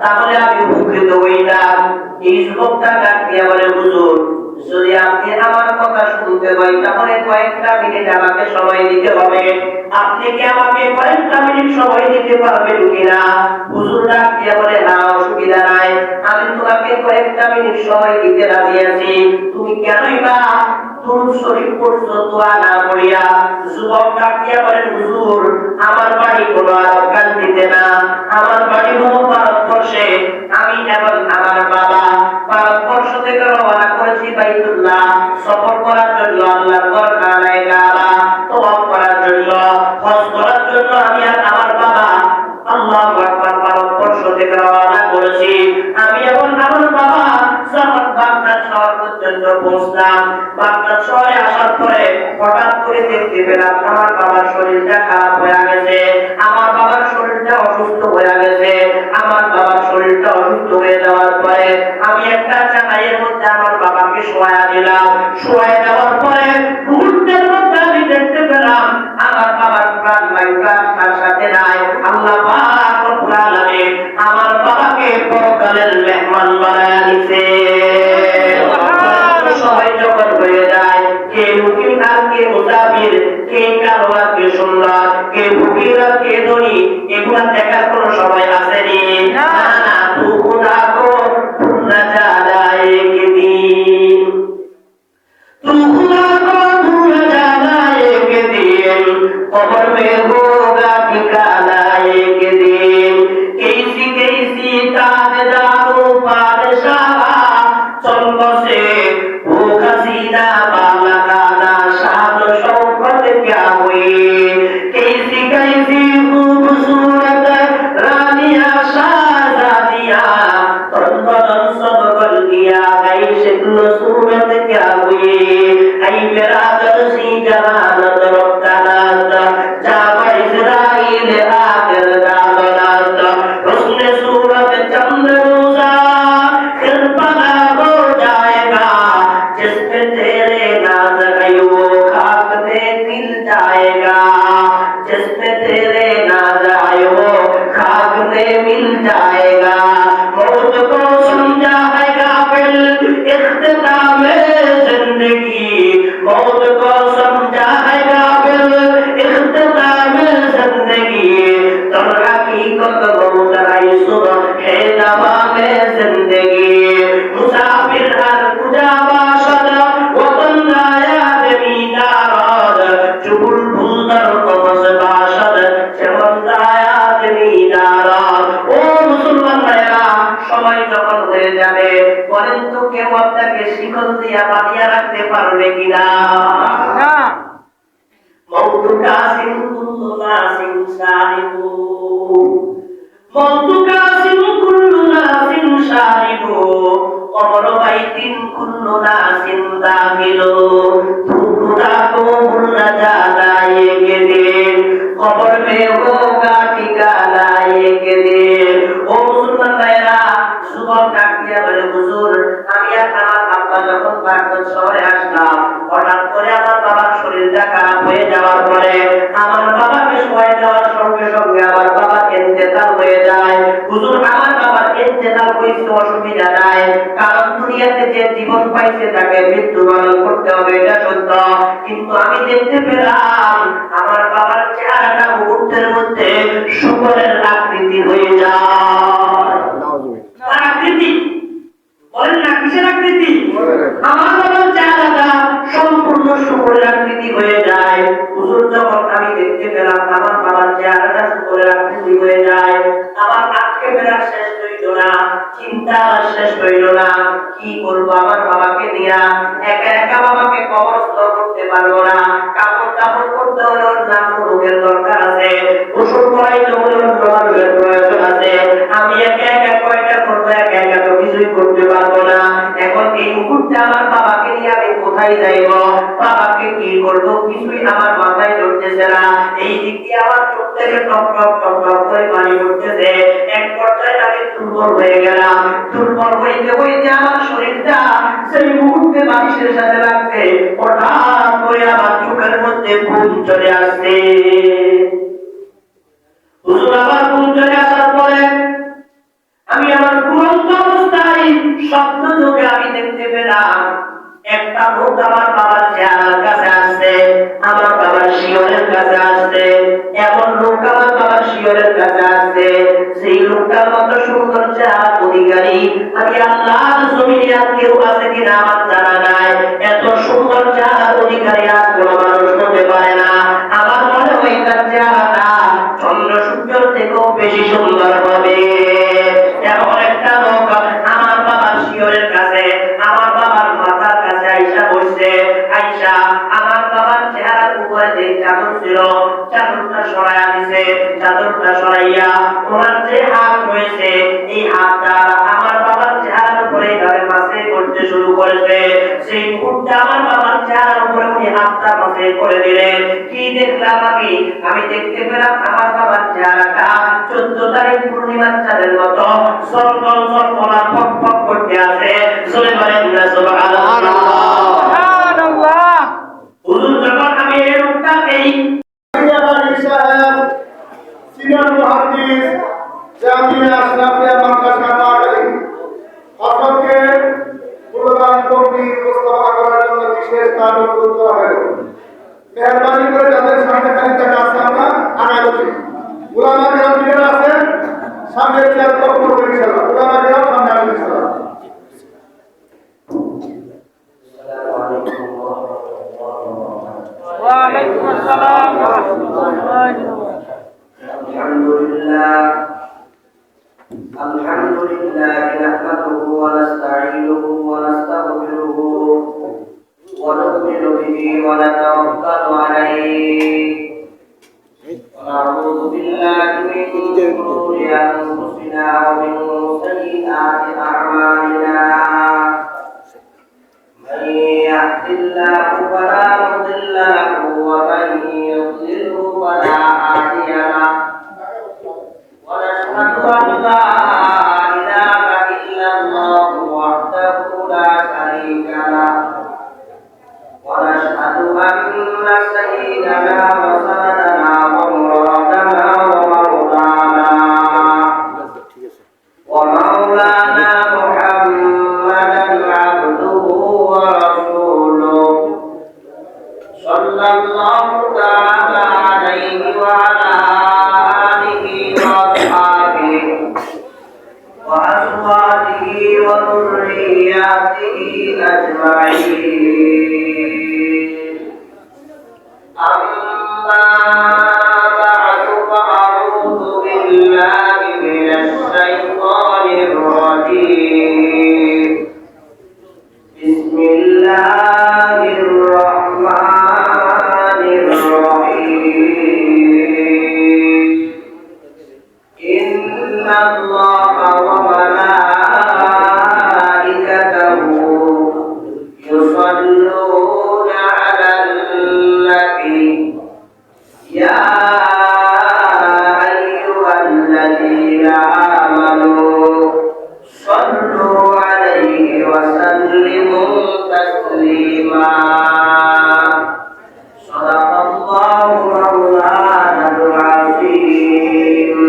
তাহলে আমি উপকৃত হইতাম। এই যুবকটা ডাক দিয়া বলে, হুজুর যদি আপনি আমার কথা শুনতে হয় তাহলে কয়েকটা মিনিট আমাকে সময় দিতে হবে। আপনি কি আমাকে কয়েকটা মিনিট সময় দিতে পারবেন কিনা? হুজুর ডাক দিয়া বলে, না অসুবিধা নাই, আমি তোমাকে কয়েকটা মিনিট সময় দিতে রাজি আছি। তুমি কেনই বা দরুদ শরীফ পড়ছো দোয়া না পড়িয়া? যুবক ডাক দিয়া বলেন, হুজুর আমার বাড়ি কোনো আরব কান্ট্রিতে না, আমার বাড়ি হলো ভারতবর্ষে। আমি এবং আমার বাবা ভারতবর্ষ থেকে রওনা করেছি বাইতুল্লাহ সফর করার জন্য, আল্লাহর ঘর কাবায় কাবা তওয়াফ করার জন্য, হজ করার জন্য। আমি আর আমার বাবা আল্লাহু আকবার ভারতবর্ষ থেকে রওনা করেছি। আমি এবং আমার বাবা যখন বাগদাদ শহর পর্যন্ত পৌঁছলাম, বাগদাদ শহরে আসার পরে হঠাৎ করে দেখতে পেলাম আমার বাবার শরীরটা খারাপ হয়ে গেছে, আমার বাবার শরীরটা অসুস্থ হয়ে গেছে। আমার বাবার শরীরটা অসুস্থ হয়ে যাওয়ার পরে আমি একটা চাকাইয়ের মধ্যে আমার বাবাকে শোয়া দিলাম। শোয়া দেওয়ার পরে মুহূর্তের মধ্যে আমি দেখতে পেলাম আমার বাবার প্রাণ তার সাথে নাই। আল্লাহ পাক রব্বুল আলামিন আমার বাবাকে পরকালের মেহমান বানায়া দিয়েছে। সবাই যখন হয়ে যায়, কে মুকিম আর কে মুসাফির, কে কালো আর কে সুন্দর, কে ফকির আর কে ধনী, এগুলা দেখার কোনো সময় আসেনি। না না, তু খুদা কো ভুলনা জানা এক দিন, तू खुदा को भूल जाना एक दिन, कब्र में होगा ठिकाना एक दिन। कैसी कैसी ताजदारों बादशाह चंद से वो खसीना बालकाना शान शौकत क्या हुई। कैसी कैसी खूबसूरत रानियां शाहजादियां तन बदन सब बल गया, गई शक्ल सूरत क्या हुई। ऐ मेरा दर्शी जहानत रब्तानात जावा इज़राइल आखिर दावनात हुस्न सूरत चंद रोजा फिर पना हो जाएगा, जिस पे तेरे नाज गई वो खाक में मिल जाएगा, जिस पे तेरे नाज आए वो खाक में मिल जाएगा। मौत को समझा है गाफिल इख्तिताम जिंदगी, मौत को समझा है गाफिल इख्तिताम जिंदगी, तर हकीकत मौत आई सुबह है नवा में जिंदगी। मुसाफिर हर कुजा बाशद वतन आयाद मीदाराद, चुबुल बुलदर कफस बाशद चमन आयाद मीदाराद। ও মুসলমান ভাইরা, সময় যখন হয়ে যাবে বলেন তো কেউ আপনাকে শিকল দিয়া বাঁধিয়া রাখতে পারবে কিনা? না। মওতু কাসিম কুল্লু নাসিন সারিবু, মওতু কাসিম কুল্লু নাসিন সারিবু, কবর বাইতিন কুল্লু নাসিন দাখিলু, তু খুদা কো ভুল না জানা এক দিন, কবর মে হোগা ঠিকানা এক দিন। ও মুসলমান ভাইরা, যুবক ডাক দিয়া বলে, হুজুর আমি আর আমার আব্বা যখন বাগদাদ শহরে আসলাম, হঠাৎ করে আমার বাবার শরীরটা খারাপ হয়ে যাওয়ার পরে আমার বাবাকে শোয়া দেওয়ার সঙ্গে সঙ্গে আমার বাবার ইন্তেকাল হয়ে যায়। হুজুর আমার বাবার ইন্তেকাল হয়েছে, অসুবিধা নাই, কারণ দুনিয়াতে যে জীবন পাইছে তাকে মৃত্যুবরণ করতে হবে, এটা সত্য। কিন্তু আমি দেখতে পেলাম আমার বাবার চেহারাটা মুহূর্তের মধ্যে শুকরের আকৃতি হয়ে যায়। আকৃতি বলেন না, কিসের আকৃতি? আমার বাবার চেহারাটা সম্পূর্ণ শুকরের আকৃতি হয়ে যায়। হুজুর যখন আমি দেখতে পেলাম আমার বাবার চেহারাটা শুকরের আকৃতি হয়ে যায়, আমার আজকে বেলা শেষ হইল না, চিন্তা শেষ হইল না, কি করবো আমার বাবাকে নিয়া? একা একা বাবাকে কবরস্থ করতে পারবো না, কাপড় কাপড় করতে হলে অন্যান্য লোকের দরকার আছে, ওষুধ করাইতে হলে অন্য মানুষের প্রয়োজন আছে। আমি একা একা কয়টা করবো? একা একা তো কিছুই করতে পারবো না। এখন এই মুহূর্তে আমার বাবাকে নিয়ে আমি কোথায় যাইব? বাবাকে কি করবো? কিছুই আমার মাথায় ধরতেছে না। এই দিক দিয়ে আমার চোখ থেকে টপ টপ টপ টপ করে পানি পড়তেছে। এক পর্যায়ে আমি দুর্বল হয়ে গেলাম। দুর্বল হইতে হইতে আমার শরীরটা সেই মুহূর্তে বালিশের সাথে লাগছে, হঠাৎ করে আমার চোখের মধ্যে ঘুম চলে আসছে। হুজুর আমার ঘুম চলে আসার পরে আমি আমার ঘুমন্ত অবস্থায় স্বপ্ন যোগে আমি দেখতে পেলাম একটা লোক আমার বাবার চেহারার কাছে আসছে, আমার বাবার শিয়রের কাছে আসছে। এমন লোক আমার বাবার শিয়রের কাছে আসছে, সেই লোকটার মতো সুন্দর চেহারা অধিকারী আমি আল্লাহর জমিনে আর কেউ আছে কিনা আমার জানা নাই। এত সুন্দর চেহারার অধিকারী আর কোনো মানুষ হতে পারে না। আমার মনে হয় তার চেহারাটা চন্দ্র সূর্যের থেকেও বেশি সুন্দর হবে। এমন একটা লোক আমার বাবার শিয়রের কাছে, আমার বাবার মাথার কাছে আইসা বসছে। আইসা আমার বাবার চেহারার উপরে যে চাদর ছিল, চাদরটা সরাইয়া দিছে, চাদরটা হাতটা সরাইয়া ওনার যে হাত রয়েছে এই হাতটা আমার বাবার চেহারার উপরে এইভাবে মাসে করতে শুরু করেছে। সেই মুহূর্তে আমার বাবার চেহারার উপরে উনি হাতটা মাসে করে দিলেন। কি দেখলাম আমি দেখতে পেলাম আমার বাবার চেহারাটা 14 তারিখ পূর্ণিমার চাঁদের মতো সলসল সলসলা ফক ফক করতে আছে। চলে বলেন না সুবহানাল্লাহ। হুজুর যখন আমি এই রূপটা পেই সিনিয়র মুহাদ্দিস জামিয়া আশরাফিয়া মাদ্রাসা নোয়াখালী হযরতকে প্রধান কর্মী উপস্থাপনা করার জন্য বিশেষ কাজ অনুরোধ করা হলো। মেহরবানি করে যাদের সামনে খালি জায়গা আছে আমরা আগে বসি। উলামা কেরাম যারা আছেন সামনে চেয়ার দখল করবেন ইনশাআল্লাহ। উলামা কেরাম সামনে আসবেন ইনশাআল্লাহ। وعليكم السلام ورحمة الله وبركاته. الحمد لله نحمده ونستعينه ونستغفره ونؤمن به ونتوكل عليه ونعوذ بالله من شرور أنفسنا ومن سيئات أعمالنا. من يهد الله فلا مضل له ومن يضلله فلا هادي له. ونشهد أن لا إله إلا الله وحده لا شريك له. ونشهد أن سيدنا وسندنا ومرادنا ومولانا محمدا عبده ورسوله صلى الله تعالى عليه وعلى آله وأصحابه وأزواجه وذرياته أجمعين. أما بعد فأعوذ بالله من الشيطان الرجيم. بسم الله الرحمن الرحيم. إن الله وملائكته يصلون على النبي يا أيها الذين آمنوا صلوا عليه وسلموا تسليما. صدق الله مولانا العظيم.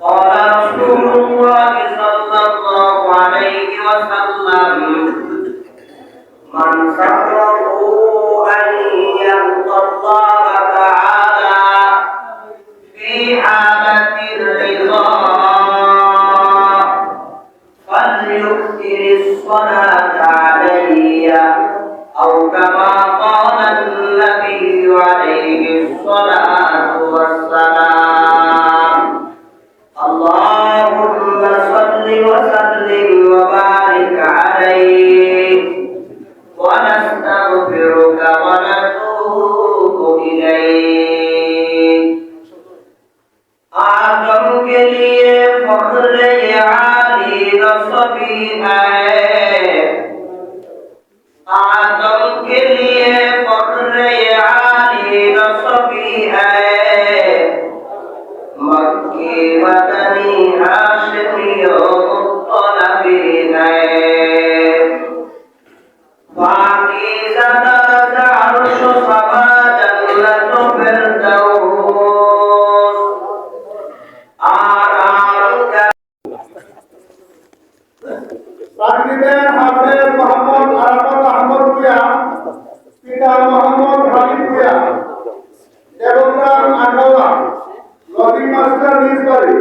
قال رسول الله صلى الله عليه وسلم من سره أن يلقى الله تعالى في حالة الرضا فليكثر الصلاة علي أو كما قال النبي عليه الصلاة والسلام. اللهم صل وسلم وبارك عليه ونستغفرك ونتوب إليك. आदम के लिए फख्र आली नसबी है. आदम के लिए फख्र आली नसबी है. मक्की मदनी हाशमी मुत्तलबी है. पाकीज़ा दर्जा अर्श समा जन्नत फिरदौस आराम का. প্রাকৃতের হাফেজ মোহাম্মদ আরাফাত আহমদ ভূঁইয়া, পিতা মোহাম্মদ হাবিব ভূঁইয়া, দেবগ্রাম আখাউড়া, লজিং মাস্টার নিজ বাড়ি।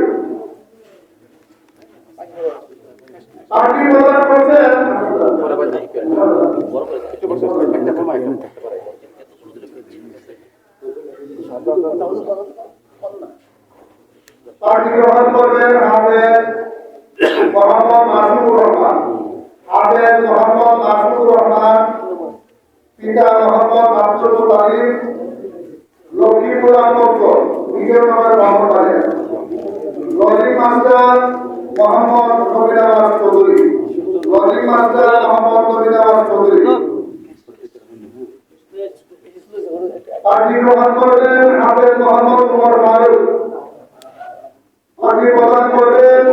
পার্টি প্রদান করছেন পার্টি গ্রহণ করবেন হাফেজ মোহাম্মদ মাসুদুর রহমান। হাফেজ মোহাম্মদ মাসুদুর রহমান, পিতা মোহাম্মদ আব্দুল মুতালিব, লক্ষ্মীপুর আমন্ত্র, বিজয়নগর ব্রাহ্মণবাড়িয়া। মোহাম্মদ নবীন আওয়াজ চৌধুরী, লজিং মাস্টার মোহাম্মদ নবীন আওয়াজ চৌধুরী। পার্টি প্রধান করবেন হাফেজ মোহাম্মদ কুমার ফারুক। পার্টি প্রধান করবেন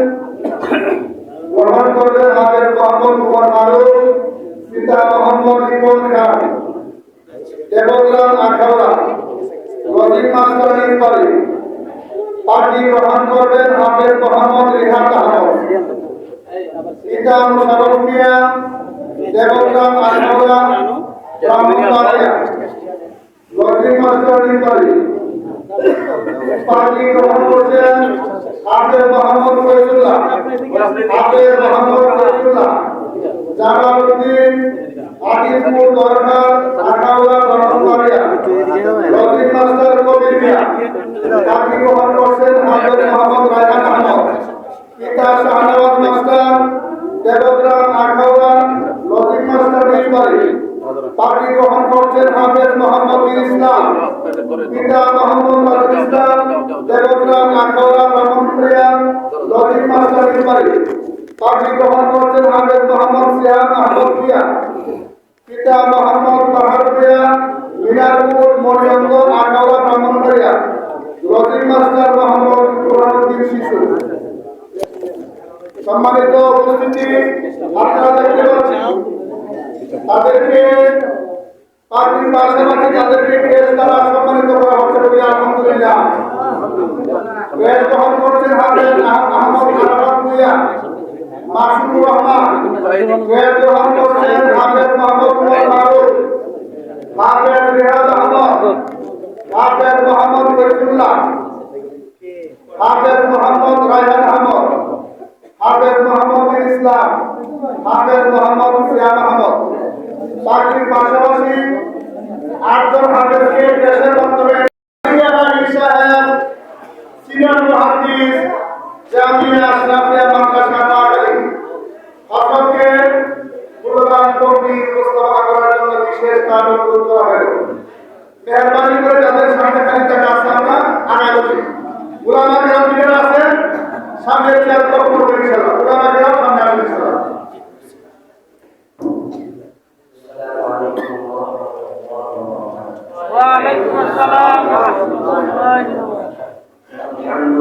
হাফেজ মোহাম্মদ কুমার ফারুক, পিতা মোহাম্মদ রিপন খান, দেবগ্রাম আখাউড়া, লজিং মাস্টার নির্বাহী। পার্টি গ্রহণ করবেন হাফেজ মোহাম্মদ রিহাত আহমদ, পিতা মুশারফ মিয়া, দেবগ্রাম আখাউড়া, ব্রাহ্মণবাড়িয়া, লজিং মাস্টার নির্বাহী। পার্টি গ্রহণ করছেন হাফেজ মোহাম্মদ ফয়জুল্লাহ, হাফেজ মোহাম্মদ ফয়জুল্লাহ, জালালউদ্দিন, আজিমপুর দরগাহ, আখাউড়া, ব্রাহ্মণবাড়িয়া, লজিং মাস্টার কবির মিয়া। পার্টি গ্রহণ করছেন হাফেজ মোহাম্মদ রায়হান আহমদ, পিতা Shahnawaz master, Debagram Akhaura, lodging master নির্বাহী। পার্টি গ্রহণ করছেন হাফেজ মোহাম্মদ বীর ইসলাম, পিতা মোহাম্মদ রাজুল ইসলাম, দেবগ্রাম আখাউড়া, ব্রাহ্মণবাড়িয়া, লজিং মাস্টার নির্বাহী। পার্টি গ্রহণ করছেন হাফেজ মোহাম্মদ সিয়াম আহমদ মিয়া, পিতা মোহাম্মদ বাহার মিয়া, মিনারপুর, মরিয়ন্দ, আখাউড়া, ব্রাহ্মণবাড়িয়া, লজিং মাস্টার মোহাম্মদ কোরআনুদ্দিন শিশু। সম্মানিত উপস্থিতি, আপনারা দেখতে পাচ্ছেন তাদেরকে পার্টির পাশাপাশি তাদেরকে ক্রেস দ্বারা সম্মানিত করা হচ্ছে। আলহামদুলিল্লাহ। ক্রেস গ্রহণ করছেন হাফেজ আহমদ আরাফাত ভূঁইয়া, মাসুদুর রহমান। ক্রেস গ্রহণ করছেন হাফেজ মোহাম্মদ কুমার ফারুক, হাফেজ রিহাদ আহমদ, হাফেজ মোহাম্মদ ফয়জুল্লাহ, হাফেজ মোহাম্মদ রায়হান আহমদ, হাফেজ মোহাম্মদ বীর ইসলাম, হাফেজ মোহাম্মদ সিয়াম আহমদ। পার্টির পাশাপাশি 8 জন হাফেজকে দেশের মাধ্যমে সিনিয়র মুহাদ্দিস জামিয়া আশরাফিয়া মাদ্রাসা নোয়াখালী সকলকে মূল্যবান তকবীর উপস্থাপনা করার জন্য বিশেষ কাজ অনুরোধ করা হলো। মেহরবানি করে যাদের সামনে খালি জায়গা আছে আমরা আগায় বসি। উলামা কেরাম যারা আছেন সামনে চেয়ার দখল করবেন ইনশাআল্লাহ। উলামা কেরাম সামনে আসবেন ইনশাআল্লাহ। وعليكم السلام ورحمة الله وبركاته. الحمد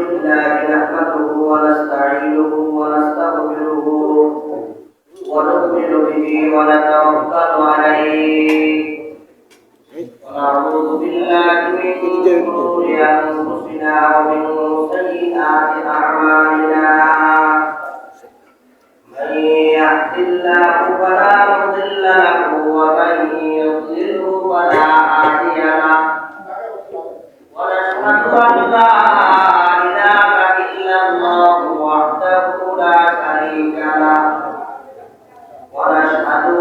لله نحمده ونستعينه ونستغفره ونؤمن به ونتوكل عليه ونعوذ بالله من شرور أنفسنا ومن سيئات أعمالنا. من يهد الله فلا مضل له ومن يضلله فلا هادي له. ونشهد أن لا إله إلا الله وحده لا شريك له. ونشهد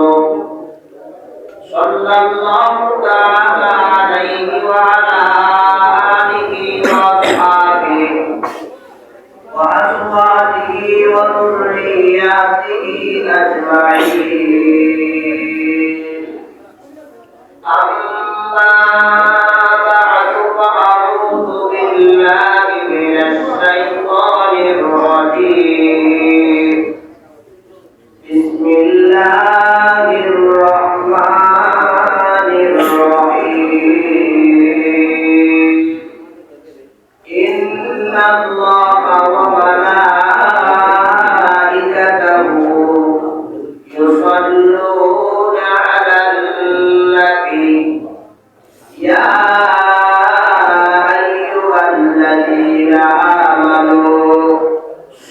صلى الله تعالى عليه وعلى آله وأصحابه وأزواجه وذرياته أجمعين. أما بعد فأعوذ بالله من الشيطان الرجيم. بسم الله الرحمن الرحيم. إن الله وملائكته يصلون على النبي يا أيها الذين آمنوا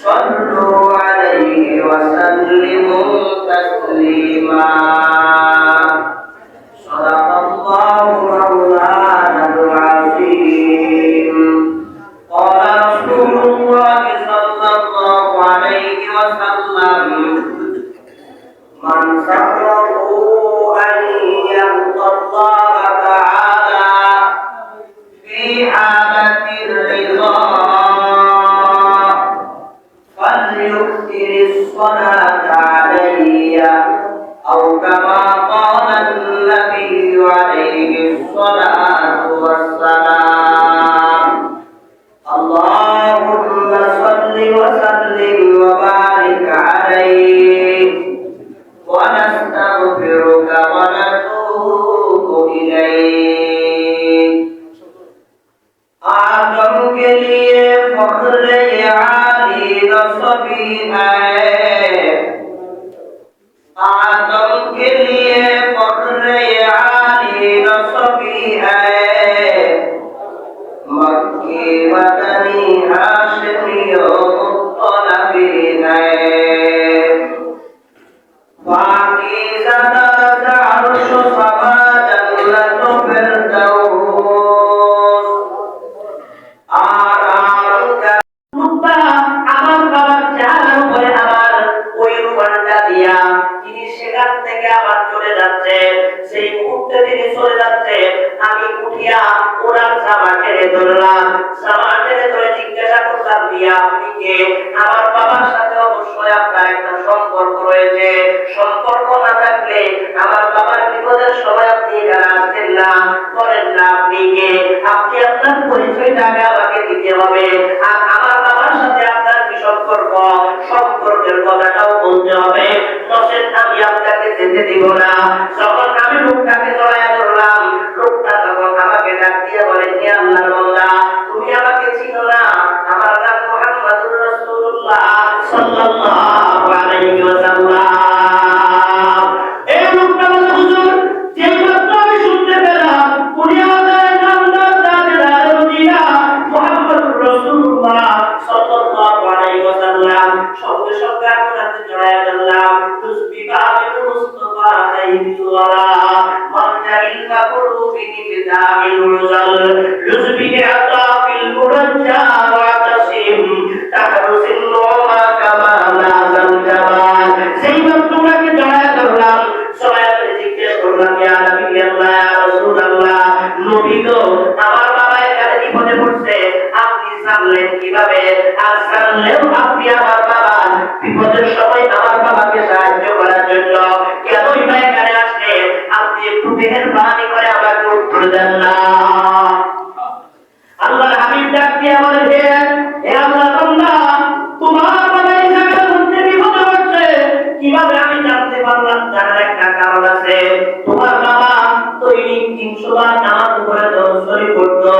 صلوا عليه وسلموا تسليما. صدق الله مولانا العظيم. قال رسول الله आदम के लिए फख्र आली नसबी है, आदम के लिए फख्र आली नसबी है, मक्की मदनी हाशमी मुत्तलबी है, पाकीज़ा दर्जा अर्श समा जन्नत फिरदौस आराम का मुक्ता আমার বাবার চেহারার উপরে আমার ওই রূপটা দিয়া তিনি সেখান থেকে আবার চলে যাচ্ছে, সেই মুহূর্তে তিনি চলে যাচ্ছে, আমি উঠিয়া ওনার জামা টেনে ধরলাম, জামা টেনে ধরে জিজ্ঞাসা করলাম দিয়া আপনি কে? আমার বাবার সাথে অবশ্যই আপনার একটা সম্পর্ক রয়েছে, সম্পর্ক না থাকলে আমার বাবার বিপদের সময় আপনি এখানে আসতেন না, বলেন না আপনি কে? আপনি আপনার পরিচয়টা আগে আমাকে দিতে হবে, আর আমার বাবার সাথে আপনার কি সম্পর্ক, সম্পর্কের কথাটাও বলতে হবে, নচেত আমি আপনাকে যেতে দিব না। যখন আমি লোকটাকে জড়াইয়া ধরলাম, লোকটা তখন আমাকে ডাক দিয়ে বলে, হে আল্লাহর বান্দা, তুমি আমাকে চিনো না? আমার নাম মুহাম্মদুর রাসূলুল্লাহ সাল্লাল্লাহু আলাইহি ওয়াসাল্লাম। এই লোকটা বলে, হুজুর, যেই মাত্র আমি শুনতে পেলাম উনি আমাদের নামদার দাদিদার মদিনা মুহাম্মদুর রাসূলুল্লাহ সাল্লাল্লাহু আলাইহি ওয়াসাল্লাম, সঙ্গে সঙ্গে আপনাকে জড়াইয়া ধরলাম, তুসবিকা বিল মুস্তাফা খাইরুল ওয়ারা মারজাইল মাকরুবি বিদাইল রুজাল লুজবিকে আতাফিল মুরাজ্জা ওয়া তাসিম তাহরুসিল লোমা কামা নাযাল জামাল। সেই মাত্রকে জড়াইয়া ধরলাম, জড়াইয়া ধরে জিজ্ঞেস করলাম, ইয়া নবী আল্লাহ, ইয়া রাসূলুল্লাহ, নবী গো, আমার বাবা এখানে বিপদে পড়ছে, আপনি জানলেন কিভাবে? আর জানলেও আপনি আমার বাবা বিপদের সময় আমার বাবাকে সাহায্য করার জন্য কেনই বা এখানে আসলেন? আপনি একটু মেহেরবানি করে আমাকে উত্তর দেন না। আল্লাহর হাবিব ডাক দিয়ে বলেন, হে আল্লাহর বান্দা, তোমার বাবা এই জায়গার মধ্যে বিপদে পড়ছে, কিভাবে আমি জানতে পারলাম? জানার একটা কারণ আছে। তোমার বাবা দৈনিক 300 বার নামাজ পড়ে দরুদ শরীফ পড়তো,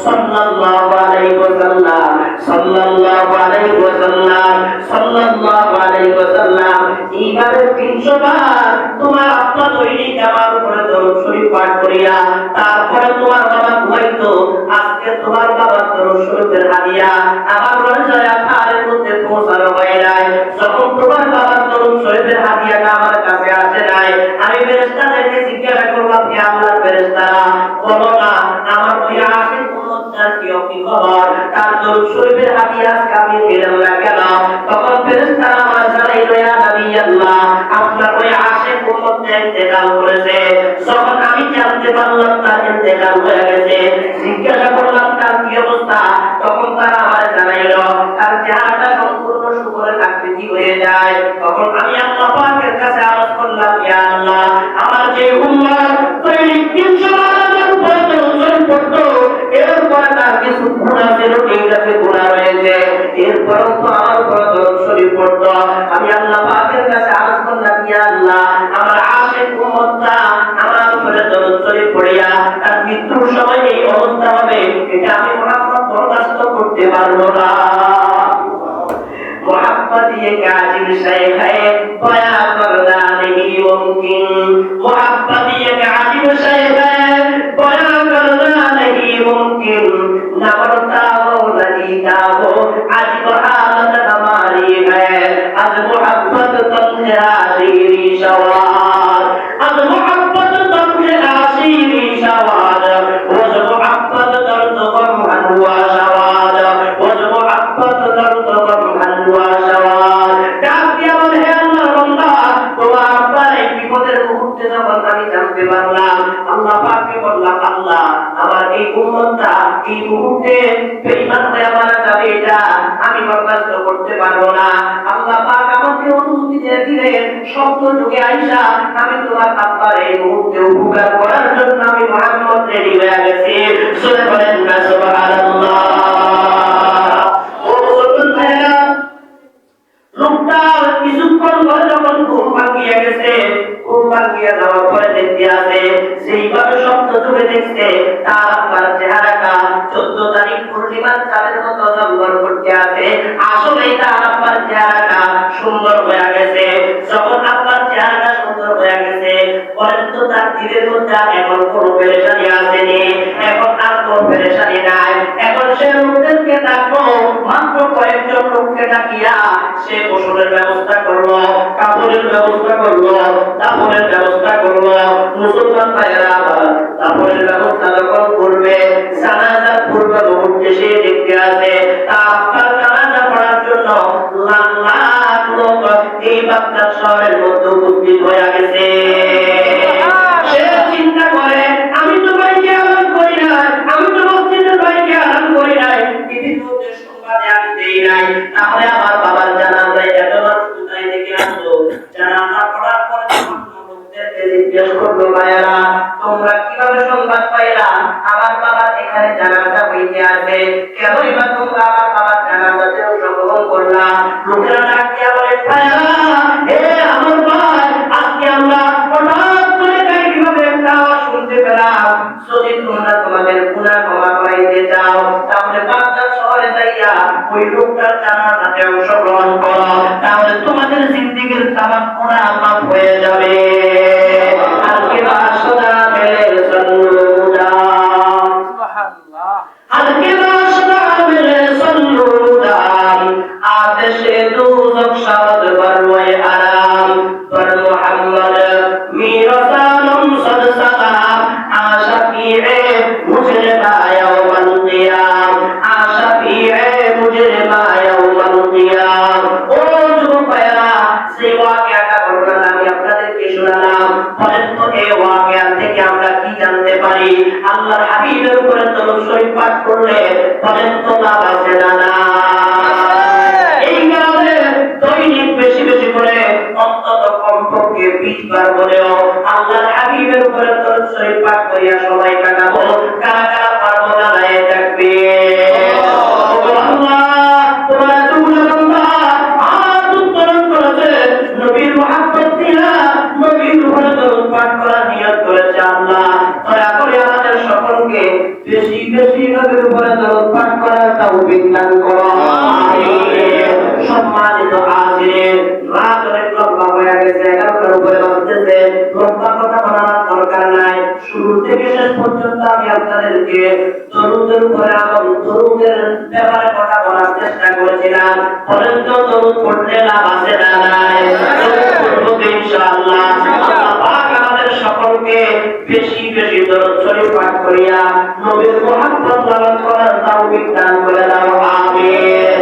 সাল্লাল্লাহু আলাইহি ওয়াসাল্লাম, সাল্লাল্লাহু আলাইহি ওয়াসাল্লাম, সাল্লাল্লাহু আলাইহি ওয়াসাল্লাম। এইভাবে 300 বার তোমার আব্বা দৈনিক নামাজ পড়ে দরুদ শরীফ পাঠ করিয়া তারপরে তোমার বাবা ঘুমাইতো। আজকে তোমার বাবার দরুদ শরীফের হাদিয়া আমার রোজায় আখারের মধ্যে পৌঁছানো হয় নাই। যখন তোমার বাবার দরুদ শরীফের হাদিয়াটা আমার কাছে আসে নাই, আমি ফেরেশতাদেরকে জিজ্ঞাসা করলাম, হে আল্লাহর ফেরেশতারা, বলো না আমার ওই আশিক উম্মতটার কি খবর, তার দরুদ শরীফের হাদিয়া আজকে আমি পেলাম না কেন? তখন ফেরেশতারা আমার জানাইলো, ইয়া নবী আল্লাহ, আপনার ওই আশিক উম্মতটা ইন্তেকাল করেছে। যখন আমি জানতে পারলাম তার ইন্তেকাল হয়ে গেছে, জিজ্ঞাসা করলাম তার কি অবস্থা, তখন তারা আমার জানাইলো তার চেহারাটা সম্পূর্ণ শুকরের আকৃতি হয়ে যায়। তখন আমি আল্লাহ পাকের কাছে আরজ করলাম, ইয়া আল্লাহ, আমার যে উম্মত দৈনিক 300 বার আমার উপরে দরুদ শরীফ পড়তো, এরপরে তার কিছু গুনাহ ছিল, এই কাছে গুনাহ রয়েছে, এরপরও তো আমার উপরে দরুদ শরীফ পড়তো। আমি আল্লাহ পাকের কাছে আরজ করলাম, ইয়া আল্লাহ, আমার আশিক উম্মতটা আমার উপরে দরুদ শরীফ পড়িয়া তার মৃত্যুর সময় এই অবস্থা হবে, এটা আমি মুহাম্মদ বরদাস্ত করতে পারবো না। मोहब्बत ये काजिब शय है, बयां करना नहीं मुमकिन। मोहब्बत ये काजिब शय है, बयां करना नहीं मुमकिन। न मरता हो न जीता हो, अजब हालत हमारी है। आज मोहब्बत तुमसे आशीरी सवाल, आज मोहब्बत तुमसे आशीरी सवाल, वज मोहब्बत दर्द गम हुआ सवाल, वज मोहब्बत दर्द गम हुआ सवाल। डाक दिया बोले, हे अल्लाहर बांदा, তোমার আব্বার এই বিপদের মুহূর্তে যখন আমি জানতে পারলাম, আল্লাহ পাককে বললাম, আল্লাহ, আমার এই উম্মতটা এই মুহূর্তে বেঈমান হয়ে মারা যাবে, এটা আমি বরদাস্ত করতে পারবো না। আল্লাহ পাক আমাকে অনুমতি দিয়ে দিলেন, সত্য যুগে আইসা আমি তোমার আব্বার এই মুহূর্তে উপকার করার জন্য আমি মুহাম্মদ রেডি হয়ে গেছি। সুরে বলেন না সুবহানাল্লাহ। ও মুসলমান ভাইরা, লোকটা কিছুক্ষণ পরে যখন ঘুম ভাঙিয়ে গেছে, ঘুম ভাঙিয়ে যাওয়ার পরে দেখতে আসে, সেইভাবে স্বপ্ন চোখে দেখছে তার আব্বার চেহারাটা 14 তারিখ পূর্ণি পরিমাণ চালের মতো জলজল করতে আছে। আসলেই তার আব্বার চেহারাটা সুন্দর হয়ে গেছে। যখন আব্বার চেহারাটা সুন্দর হয়ে গেছে, বলেন তো তার দিলের মধ্যে এখন কোনো পেরেশানি আসেনি, এখন আর কোনো পেরেশানি নাই। এখন সে লোকদেরকে ডাকলো, মাত্র কয়েকজন লোককে ডাকিয়া সে গোসলের ব্যবস্থা করলো, কাপড়ের ব্যবস্থা করলো, দাফনের ব্যবস্থা করলো। মুসলমান ভাইয়েরা আবার দাফনের ব্যবস্থা যখন করবে, জানাজার পূর্ব মুহূর্তে সে দেখতে আসে তার জানাজা পড়ার জন্য লাখ লাখ লোক এই বাগদাদ শহরের মধ্যে উপস্থিত হয়ে গেছে। সে চিন্তা করে, আমি তো ভাইকে আরাম করি নাই, আমি তো মসজিদের ভাইকে আরাম করি নাই, ইতিমধ্যে সংবাদে আমি দেই নাই, তাহলে আমার বাবার জানাজায় এত মানুষ কোথায় থেকে আসলো? জানাজা পড়ার পরে যখন লোকদেরকে জিজ্ঞেস করলো, ভাইয়েরা তোমরা কিভাবে সংবাদ পাইলা আমার বাবার এখানে জানাজা হইতে আছে? কেনই বা তোমরা আমার বাবার জানাজাতে অংশগ্রহণ করলা? লোকেরা ডাক দিয়া বলে, ভাইয়েরা হে আমার ভাই, আজকে আমরা হঠাৎ করে কিভাবে একটা আওয়াজ শুনতে পেলাম, যদি তোমরা তোমাদের গুনাহ ক্ষমা করাইতে চাও তাহলে বাগদাদ শহরে যাইয়া ওই লোকটার জানাজাতে অংশগ্রহণ করো, তাহলে তোমাদের জিন্দেগীর তামাম গুনাহ মাফ হয়ে যাবে। আজকে বাসনা মেলে সন্নুদা, আজকে বাসনা মেলে সন্নুদা, আদেশে দুজক সাদ বরওয়ে আরাম বর মুহাম্মদ মিরসালুম সদসালাম আশাফিয়ে মুজরিমা ইয়াউমাল কিয়াম, আশাফিয়ে মুজরিমা ইয়াউমাল কিয়াম। ও যুবকেরা, সেই ওয়াকিয়াটা ঘটনা আমি আপনাদেরকে শোনালাম, বলেন তো এই ওয়াকিয়া থেকে আমরা কি জানতে পারি? আল্লাহর হাবিবের উপরে দরুদ শরীফ পাঠ করলে বলেন তো লাভ আছে না না? এই কারণে দৈনিক বেশি বেশি করে অন্তত কমপক্ষে 20 বার বলেও আল্লাহর হাবিবের উপরে দরুদ শরীফ পাঠ করিয়া সবাই কাটাবো। কারা কারা পারবো না রায়ে থাকবে? আল্লাহ তোমার এতগুলো বান্দা হাত উত্তোলন করেছে, নবীর মুহাব্বত দিয়া নবীর উপরে দরুদ পাঠ করার নিয়ত করেছে। আল্লাহ দয়া করে আমাদের সকলকে বেশি বেশি নবীর উপরে দরুদ পাঠ করার তৌফিক দান করো। আমিন। সম্মানিত হাজির, রাত অনেক লম্বা হয়ে গেছে, 11টার উপরে বাজতেছে, লম্বা কথা বলার দরকার নাই। শুরু থেকে শেষ পর্যন্ত আমি আপনাদেরকে দরুদের উপরে আমল, দরুদের ব্যাপারে কথা বলার চেষ্টা করেছিলাম। বলেন তো দরুদ পড়লে লাভ আছে না নাই? দরুদ পড়বো তো ইনশাআল্লাহ। আল্লাহ পাক আমাদের সকলকে বেশি বেশি দরুদ শরীফ পাঠ করিয়া নবীর মুহাব্বত লালন করার তৌফিক দান করে দাও। আমিন।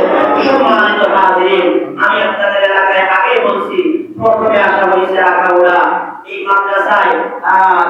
সম্মানিত হাজির, আমি আপনাদের এলাকায় আগে বলছি, প্রথমে আসা হয়েছে আখাউড়া। এই মাদ্রাসায়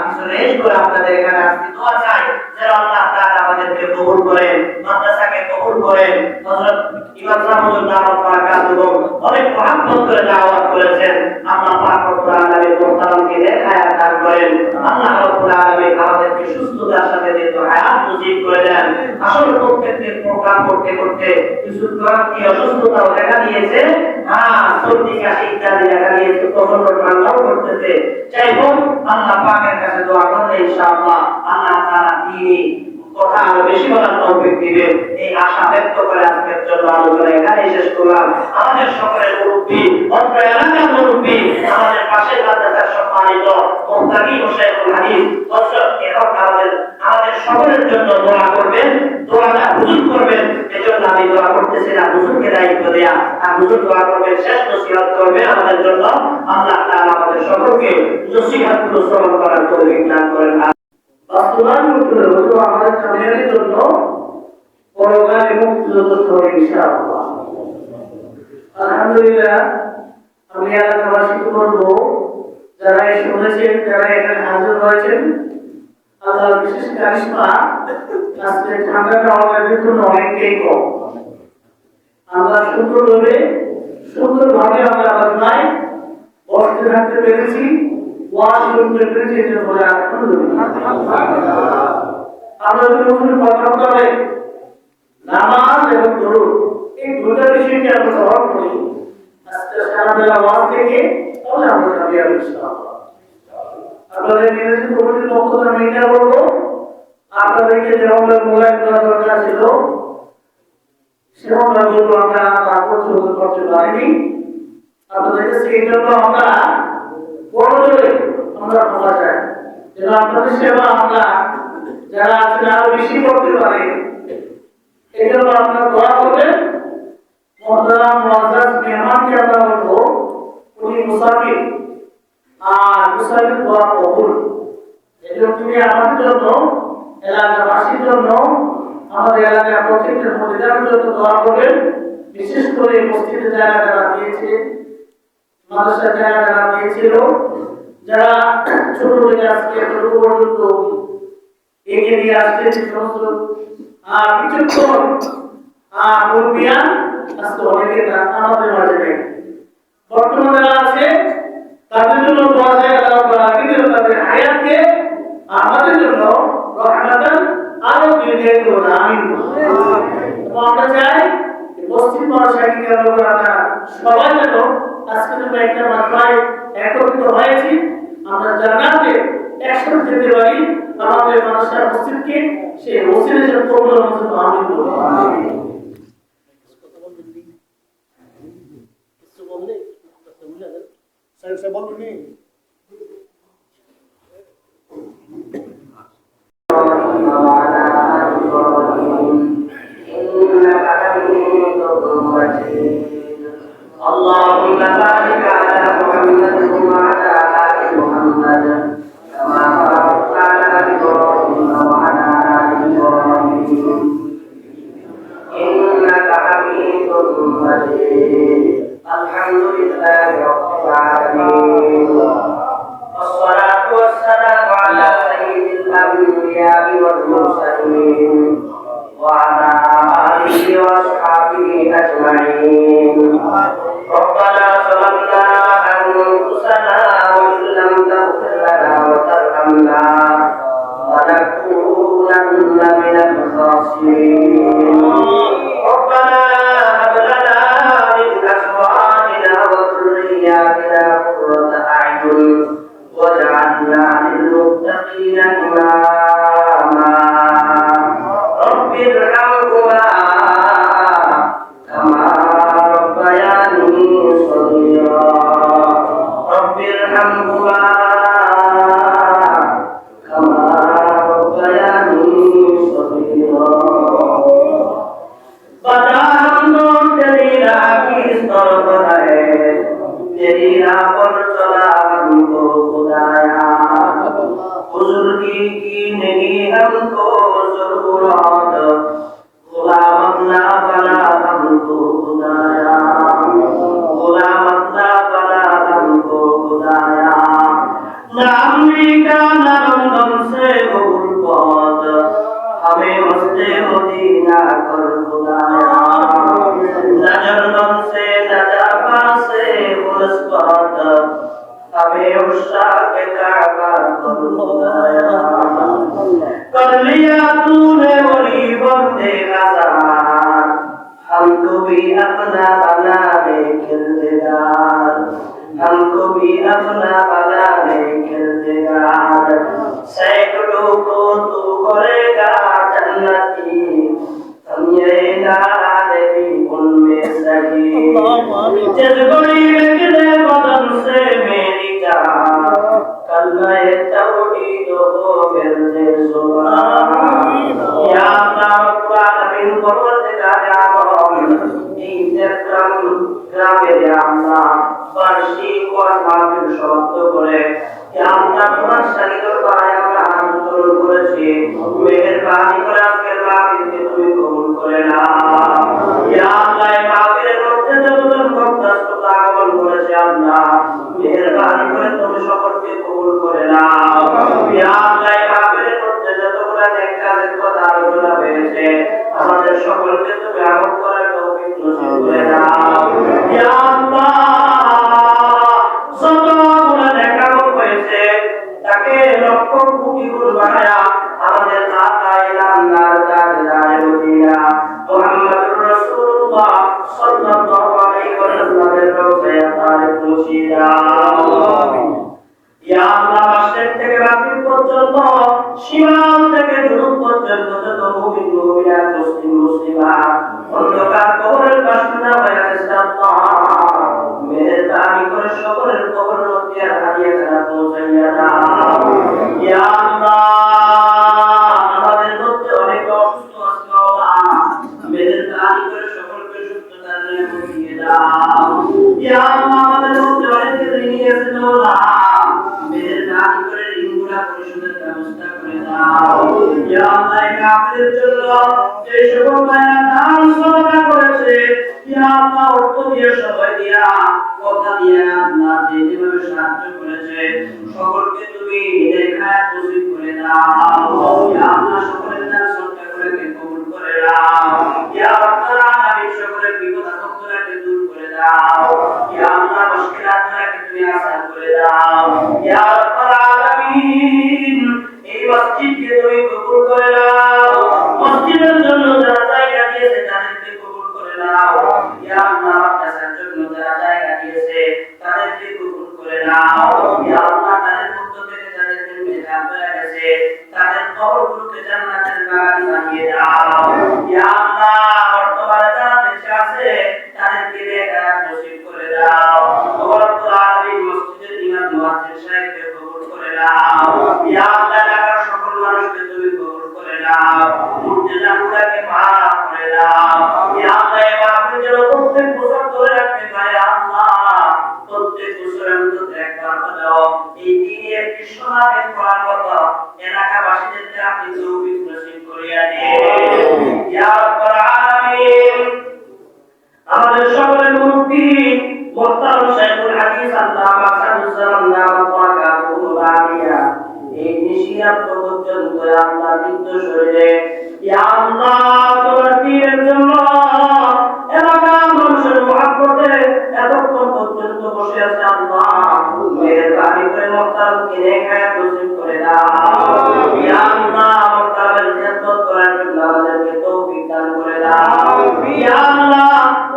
কিছু রেস্ট করে আপনাদের এখানে আসছি, দোয়া চাই যেন আল্লাহ তাআলা আমাদেরকে কবুল করেন, মাদ্রাসাকে কবুল করেন। হযরত ইমাম সাহেবুল দাওয়াত বারাকাতুহু অনেক মহব্বত করে দাওয়াত করেছেন। আল্লাহ পাক রব্বুল আলামিন মুহতারামকে নেখায়াত দান করেন। আল্লাহ রব্বুল আলামিন আমাদেরকে সুস্থতার সাথে দীর্ঘ হায়াত নসিব করে দেন। আসলে প্রত্যেকদিন প্রোগ্রাম করতে করতে কিছু ক্লান্তি অসুস্থতাও দেখা দিয়েছে, সর্দি কাশি ইত্যাদি দেখা দিয়েছে, প্রচন্ড ঠান্ডাও করতেছে। যাই হোক, আল্লাহ পাকের কাছে দোয়া করলে ইনশাআল্লাহ আল্লাহ তাআলা দ্বীনি কথা আরো বেশি বলার তৌফিক দিবেন, এই আশা ব্যক্ত করে আজকের জন্য আলোচনা এখানে শেষ করলাম। আমাদের সকলের মুরব্বী, অত্র এলাকার মুরব্বী, আমাদের পাশের মাদ্রাসার সম্মানিত মুফতি হোসেনুল হাদিস হযরত এখন আমাদের সকলের জন্য দোয়া করবেন, দোয়াটা হুজুর করবেন। এজন্য আমি দোয়া করতেছি না, হুজুরকে দায়িত্ব দেয়া, আর হুজুর দোয়া করবেন, শেষ নসিহত করবে আমাদের জন্য। আল্লাহ তাআলা আমাদের সকলকে নসিহতগুলো শ্রবণ করার তৌফিক দান করেন। বাস্তবায়ন করতে হতো আমাদের কামিয়াবির জন্য পরকালে মুক্তিযুদ্ধ হবে ইনশাআল্লাহ। আলহামদুলিল্লাহ, আমি এলাকাবাসীকে বলবো, যারা শুনেছেন, যারা এখানে হাজির হয়েছেন, আল্লাহর বিশেষ কারিশমা, আজকে ঠান্ডাটা আমাদের জন্য অনেকটাই কম। আমরা সুন্দরভাবে আমরা আলোচনায় বসতে থাকতে পেরেছি, ওয়াজ শুনতে পেরেছি, এটা বলে আলহামদুলিল্লাহ। আমরা যদি কথা বলে নামাজ এবং দরুদ, এই দুটো বিষয়কে আমরা সহজ করি, আজকে সারা বেলা ওয়াজ থেকে তাহলে আমরা কামিয়াব ইনশাআল্লাহ। আপনাদের নিজেদের কমিটির পক্ষ থেকে আমি এটা বলবো, আপনাদেরকে যেভাবে মোবাইল করা দরকার ছিল সেমনটা কিন্তু আমরা তা করতে পারিনি। আপনাদেরকে সেই জন্য আমরা বড়জোরে আমরা ক্ষমা চাই যেন আপনাদের সেবা আমরা যারা আছেন আরো বেশি করতে পারে। এই জন্য আপনারা দোয়া করবেন। মহতারাম মুআজ্জাজ মেহমানকে আমরা বলবো উনি মুসাফির, আর মুসাফির দোয়া কবুল। এই জন্য তুমি আমাদের জন্য, এলাকাবাসীর জন্য, আমাদের এলাকার প্রত্যেকটা মহিলাদের জন্য দোয়া করবেন। বিশেষ করে মসজিদের জায়গা যারা দিয়েছে, মাদ্রাসার জায়গা যারা দিয়েছিল, যারা ছোট থেকে আজকে এতটুকু পর্যন্ত এগিয়ে নিয়ে আসছে, যে সমস্ত কিছুক্ষণ মুরব্বিয়ান আজকে অনেকে আমাদের মাঝে নেই। বর্তমানে যারা আছে তাদের জন্য দোয়া চাই, তাদের হায়াতকে আমাদের জন্য রহমাতান আরো দীর্ঘায়িত করুন। আমিন। আমরা চাই মসজিদ মাদ্রাসাকে কেন্দ্র করে আমরা সবাই যেন আজকে আমরা একটা মাত্রায় একত্রিত হয়েছি, আমরা জান্নাতে একসাথে যেতে পারি। আমাদের মাদ্রাসা মসজিদকে সেই মসজিদের জন্য কবুল মসজিদ আমিন। সে বলুনি اللهم بارك على محمد وعلى آل محمد كما باركت على إبراهيم وعلى آل إبراهيم إنك حميد مجيد. الحمد لله رب العالمين، والصلاة والسلام على سيد الأنبياء والمرسلين وعلى آله وأصحابه أجمعين. ربنا ظلمنا أنفسنا وإن لم تغفر لنا وترحمنا لنكونن من الخاسرين. ربنا هب لنا من أزواجنا وذرياتنا قرة أعين واجعلنا للمتقين إماما. رب ارحمهما كما ربياني صغيرا. رب ارحمهما كما ربياني صغيرا. बता हम तो तेरी राह की तरफ है, तेरी राह पर चला हमको खुदाया. बुजुर्गी की नहीं हमको जरूरत, गुलाम अपना बना हमको खुदाया. गुलाम अपना बना हमको खुदाया. ना अमेरिका ना लंदन से गुरबत, हमें मस्ते मदीना कर खुदाया. ना जर्मन से ना जापान से मुनस्बत, हमें उषा के काबा कर खुदाया. कर लिया तूने वली बंदे आजाद, हमको भी अपना बना दे किरदार. हमको भी अपना बना दे किरदार. सैकड़ों को तू करेगा जन्नती, हम ये नारे भी उनमें सही. जिस बड़ी निकले बदन से मेरी जान, कलमे तौहीद हो गिरते जुबान. या अल्लाह रब्बुल आलमीन परवरदिगार आलम, ইনসাম গ্রামের আল্লাহ বার্ষিক ওয়াজ মাহফিল সমাপ্ত করে ইয়া আল্লাহ তোমার শারীরের পায়ে আমরা আন্দোলন করেছি, মেহেরবানি করে আজকের মাহফিলকে তুমি কবুল করে নাও. ইয়া আল্লাহ এই মাহফিলের মধ্যে যতজন ভক্ত শ্রোতা আগমন করেছে আল্লাহ মেহেরবানি করে তুমি সকলকে কবুল করে নাও. ইয়া আল্লাহ এই মাহফিলের মধ্যে যতগুলো নেক কাজের কথা আলোচনা হয়েছে আমাদের সকলকে তুমি আমল করার তৌফিক নসিব করে দাও. ইয়া আল্লাহ যতগুলো নেক আমল হয়েছে তাকে লক্ষ কোটি গুণ বানায়া আমাদের দাতা ইলান্নার দারে মদিনা মুহাম্মদুর রাসূলুল্লাহ সাল্লাল্লাহু আলাইহি ওয়াসাল্লামের রওজায়ে তারিক পৌঁছে দাও. ইয়া আল্লাহ মাশরিক থেকে মাগরিব পর্যন্ত, শিমাল থেকে জুনুব পর্যন্ত যত মুমিন মুমিনাত মুসলিম মুসলিমাত অন্ধকার ইয়া আল্লাহ আমাদের মধ্যে অনেকে ঋণী আছে মাওলা মেহেরবানি করে ঋণগুলো পরিশোধের ব্যবস্থা করে দাও ইয়া আল্লাহ এই কাফেরদের জন্য যে সকল ভাইরা দান সদকা করেছে ইয়া আল্লাহ অর্থ দিয়ে সময় দিয়া কথা দিয়ে আল্লাহ যেভাবে সাহায্য করেছে সকলকে তুমি নেখায়াত নসিব করে দাও ইয়া আল্লাহ সকলের দান সদকা করে কবুল করে নাও ইয়া রাব্বাল আলামিন সকলের বিপদ আপদকে দূর করে দাও ইয়া আল্লাহ মুশকিলাতকে তুমি আসান করে দাও ইয়া রাব্বাল আলামিন এই মসজিদকে তুমি কবুল করে নাও মসজিদের জন্য যারা জায়গা দিয়েছে তাদেরকে কবুল করে নাও ইয়া আল্লাহ মাদ্রাসার জন্য যারা জায়গা দিয়েছে তাদেরকে কবুল করে নাও ইয়া আল্লাহ তাদের পক্ষ থেকে যাদেরকে মেহরাব হয়ে গেছে তাদের কবরগুলোকে জান্নাতের বাগান বানিয়ে দাও ইয়া আল্লাহ বর্তমানে যারা বেঁচে আছে তাদেরকে নেখায়াত নসিব করে দাও ও রব্বুল আলামিন মসজিদের ইমাম মুয়াজ্জিন সাহেবকে কবুল করে নাও ইয়া আল্লাহ ঢাকার সকল মানুষকে তুমি কবুল করে নাও মুর্তজাগুলোকে মাফ করে দাও ইয়া আল্লাহ এই মাহফিল যেন প্রত্যেক বছর ধরে রাখতে পারে আল্লাহ প্রত্যেক বছর অন্তত একবার হলেও এই দিনে একটি সমাবেশ করার মতো এলাকাবাসীদেরকে আপনি তৌফিক নসিব করিয়া দিন ইয়া রাব্বাল আলামিন আমাদের সকলের মুরব্বি মুহতারাম শাইখুল হাদিস আল্লামা সাদুজ্জামান নামত বারাকাতুহু বাকিয়া এই নিশিরাত পর্যন্ত আল্লাহ বিদ্য শরীরে ইয়া আল্লাহ তোমার দ্বীনের জন্য এলাকার মানুষের মহব্বতে এতক্ষণ পর্যন্ত বসে আছে আল্লাহ মেহেরবানি করে মুহতারামকে নেখায়াত নসিব করে দাও ইয়া আল্লাহ মুহতারামের খিদমত করার জন্য আমাদেরকে তৌফিক দান করে দাও ইয়া আল্লাহ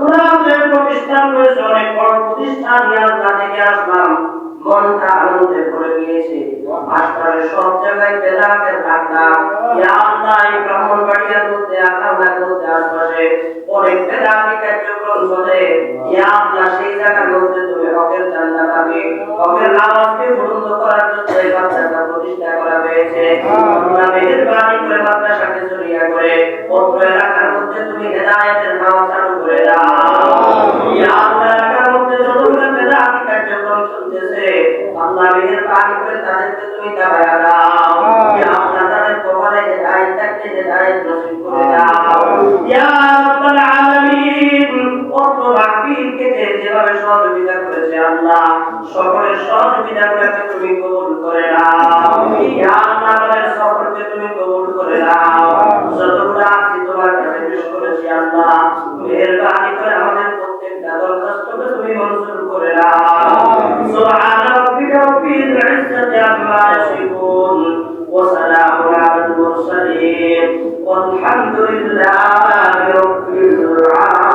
ওরা যে প্রতিষ্ঠান করেছে অনেক বড় প্রতিষ্ঠান ইয়া আল্লাহ থেকে আসলাম মনটা আনন্দে ভরে গিয়েছে আশপাশের সব জায়গায় বেদাতের ডাক্তা ইয়া আল্লাহ এই ব্রাহ্মণবাড়িয়ার মধ্যে আখাউড়ার মধ্যে আশপাশে অনেক বেদাতি কার্যক্রম চলে ইয়া আল্লাহ সেই জায়গার মধ্যে তুমি হকের জান্নাত পাবে হকের আওয়াজকে বুলন্দ করার জন্য এই মাদ্রাসা প্রতিষ্ঠা করা হয়েছে আল্লাহ মেহেরবানি করে মাদ্রাসাকে জড়িয়ে করে অত্র এলাকার মধ্যে তুমি হেদায়েতের হাওয়া চালু করে দাও ইয়া আল্লাহ এলাকার মধ্যে যতগুলো বেদাতি কার্যক্রম চলতেছে আল্লাহ মেহেরবানি করে তাদেরকে তুমি দাবায়া দাও ইয়া আল্লাহ তাদের কবরে হেদায়েত থাকতে হেদায়েত নসিব করে দাও ইয়া রাব্বাল আলামিন অত্র মাহফিলকে যেভাবে সহযোগিতা করেছে আল্লাহ সকলের সহযোগিতা করে তুমি কবুল করে নাও ইয়া আল্লাহ আমাদের সকলকে তুমি কবুল করে নাও যতগুলো আছি তোমার কাছে পেশ করেছি আল্লাহ মেহেরবানি করে আমাদের প্রত্যেকটা দরখাস্তকে তুমি মঞ্জুর করে নাও সুবহান রাব্বিকা রাব্বিল ইজ্জাতি আম্মা ইয়াসিফুন ওয়া সালামুন আলাল মুরসালিন ওয়ালহামদুলিল্লাহি রাব্বিল আলামিন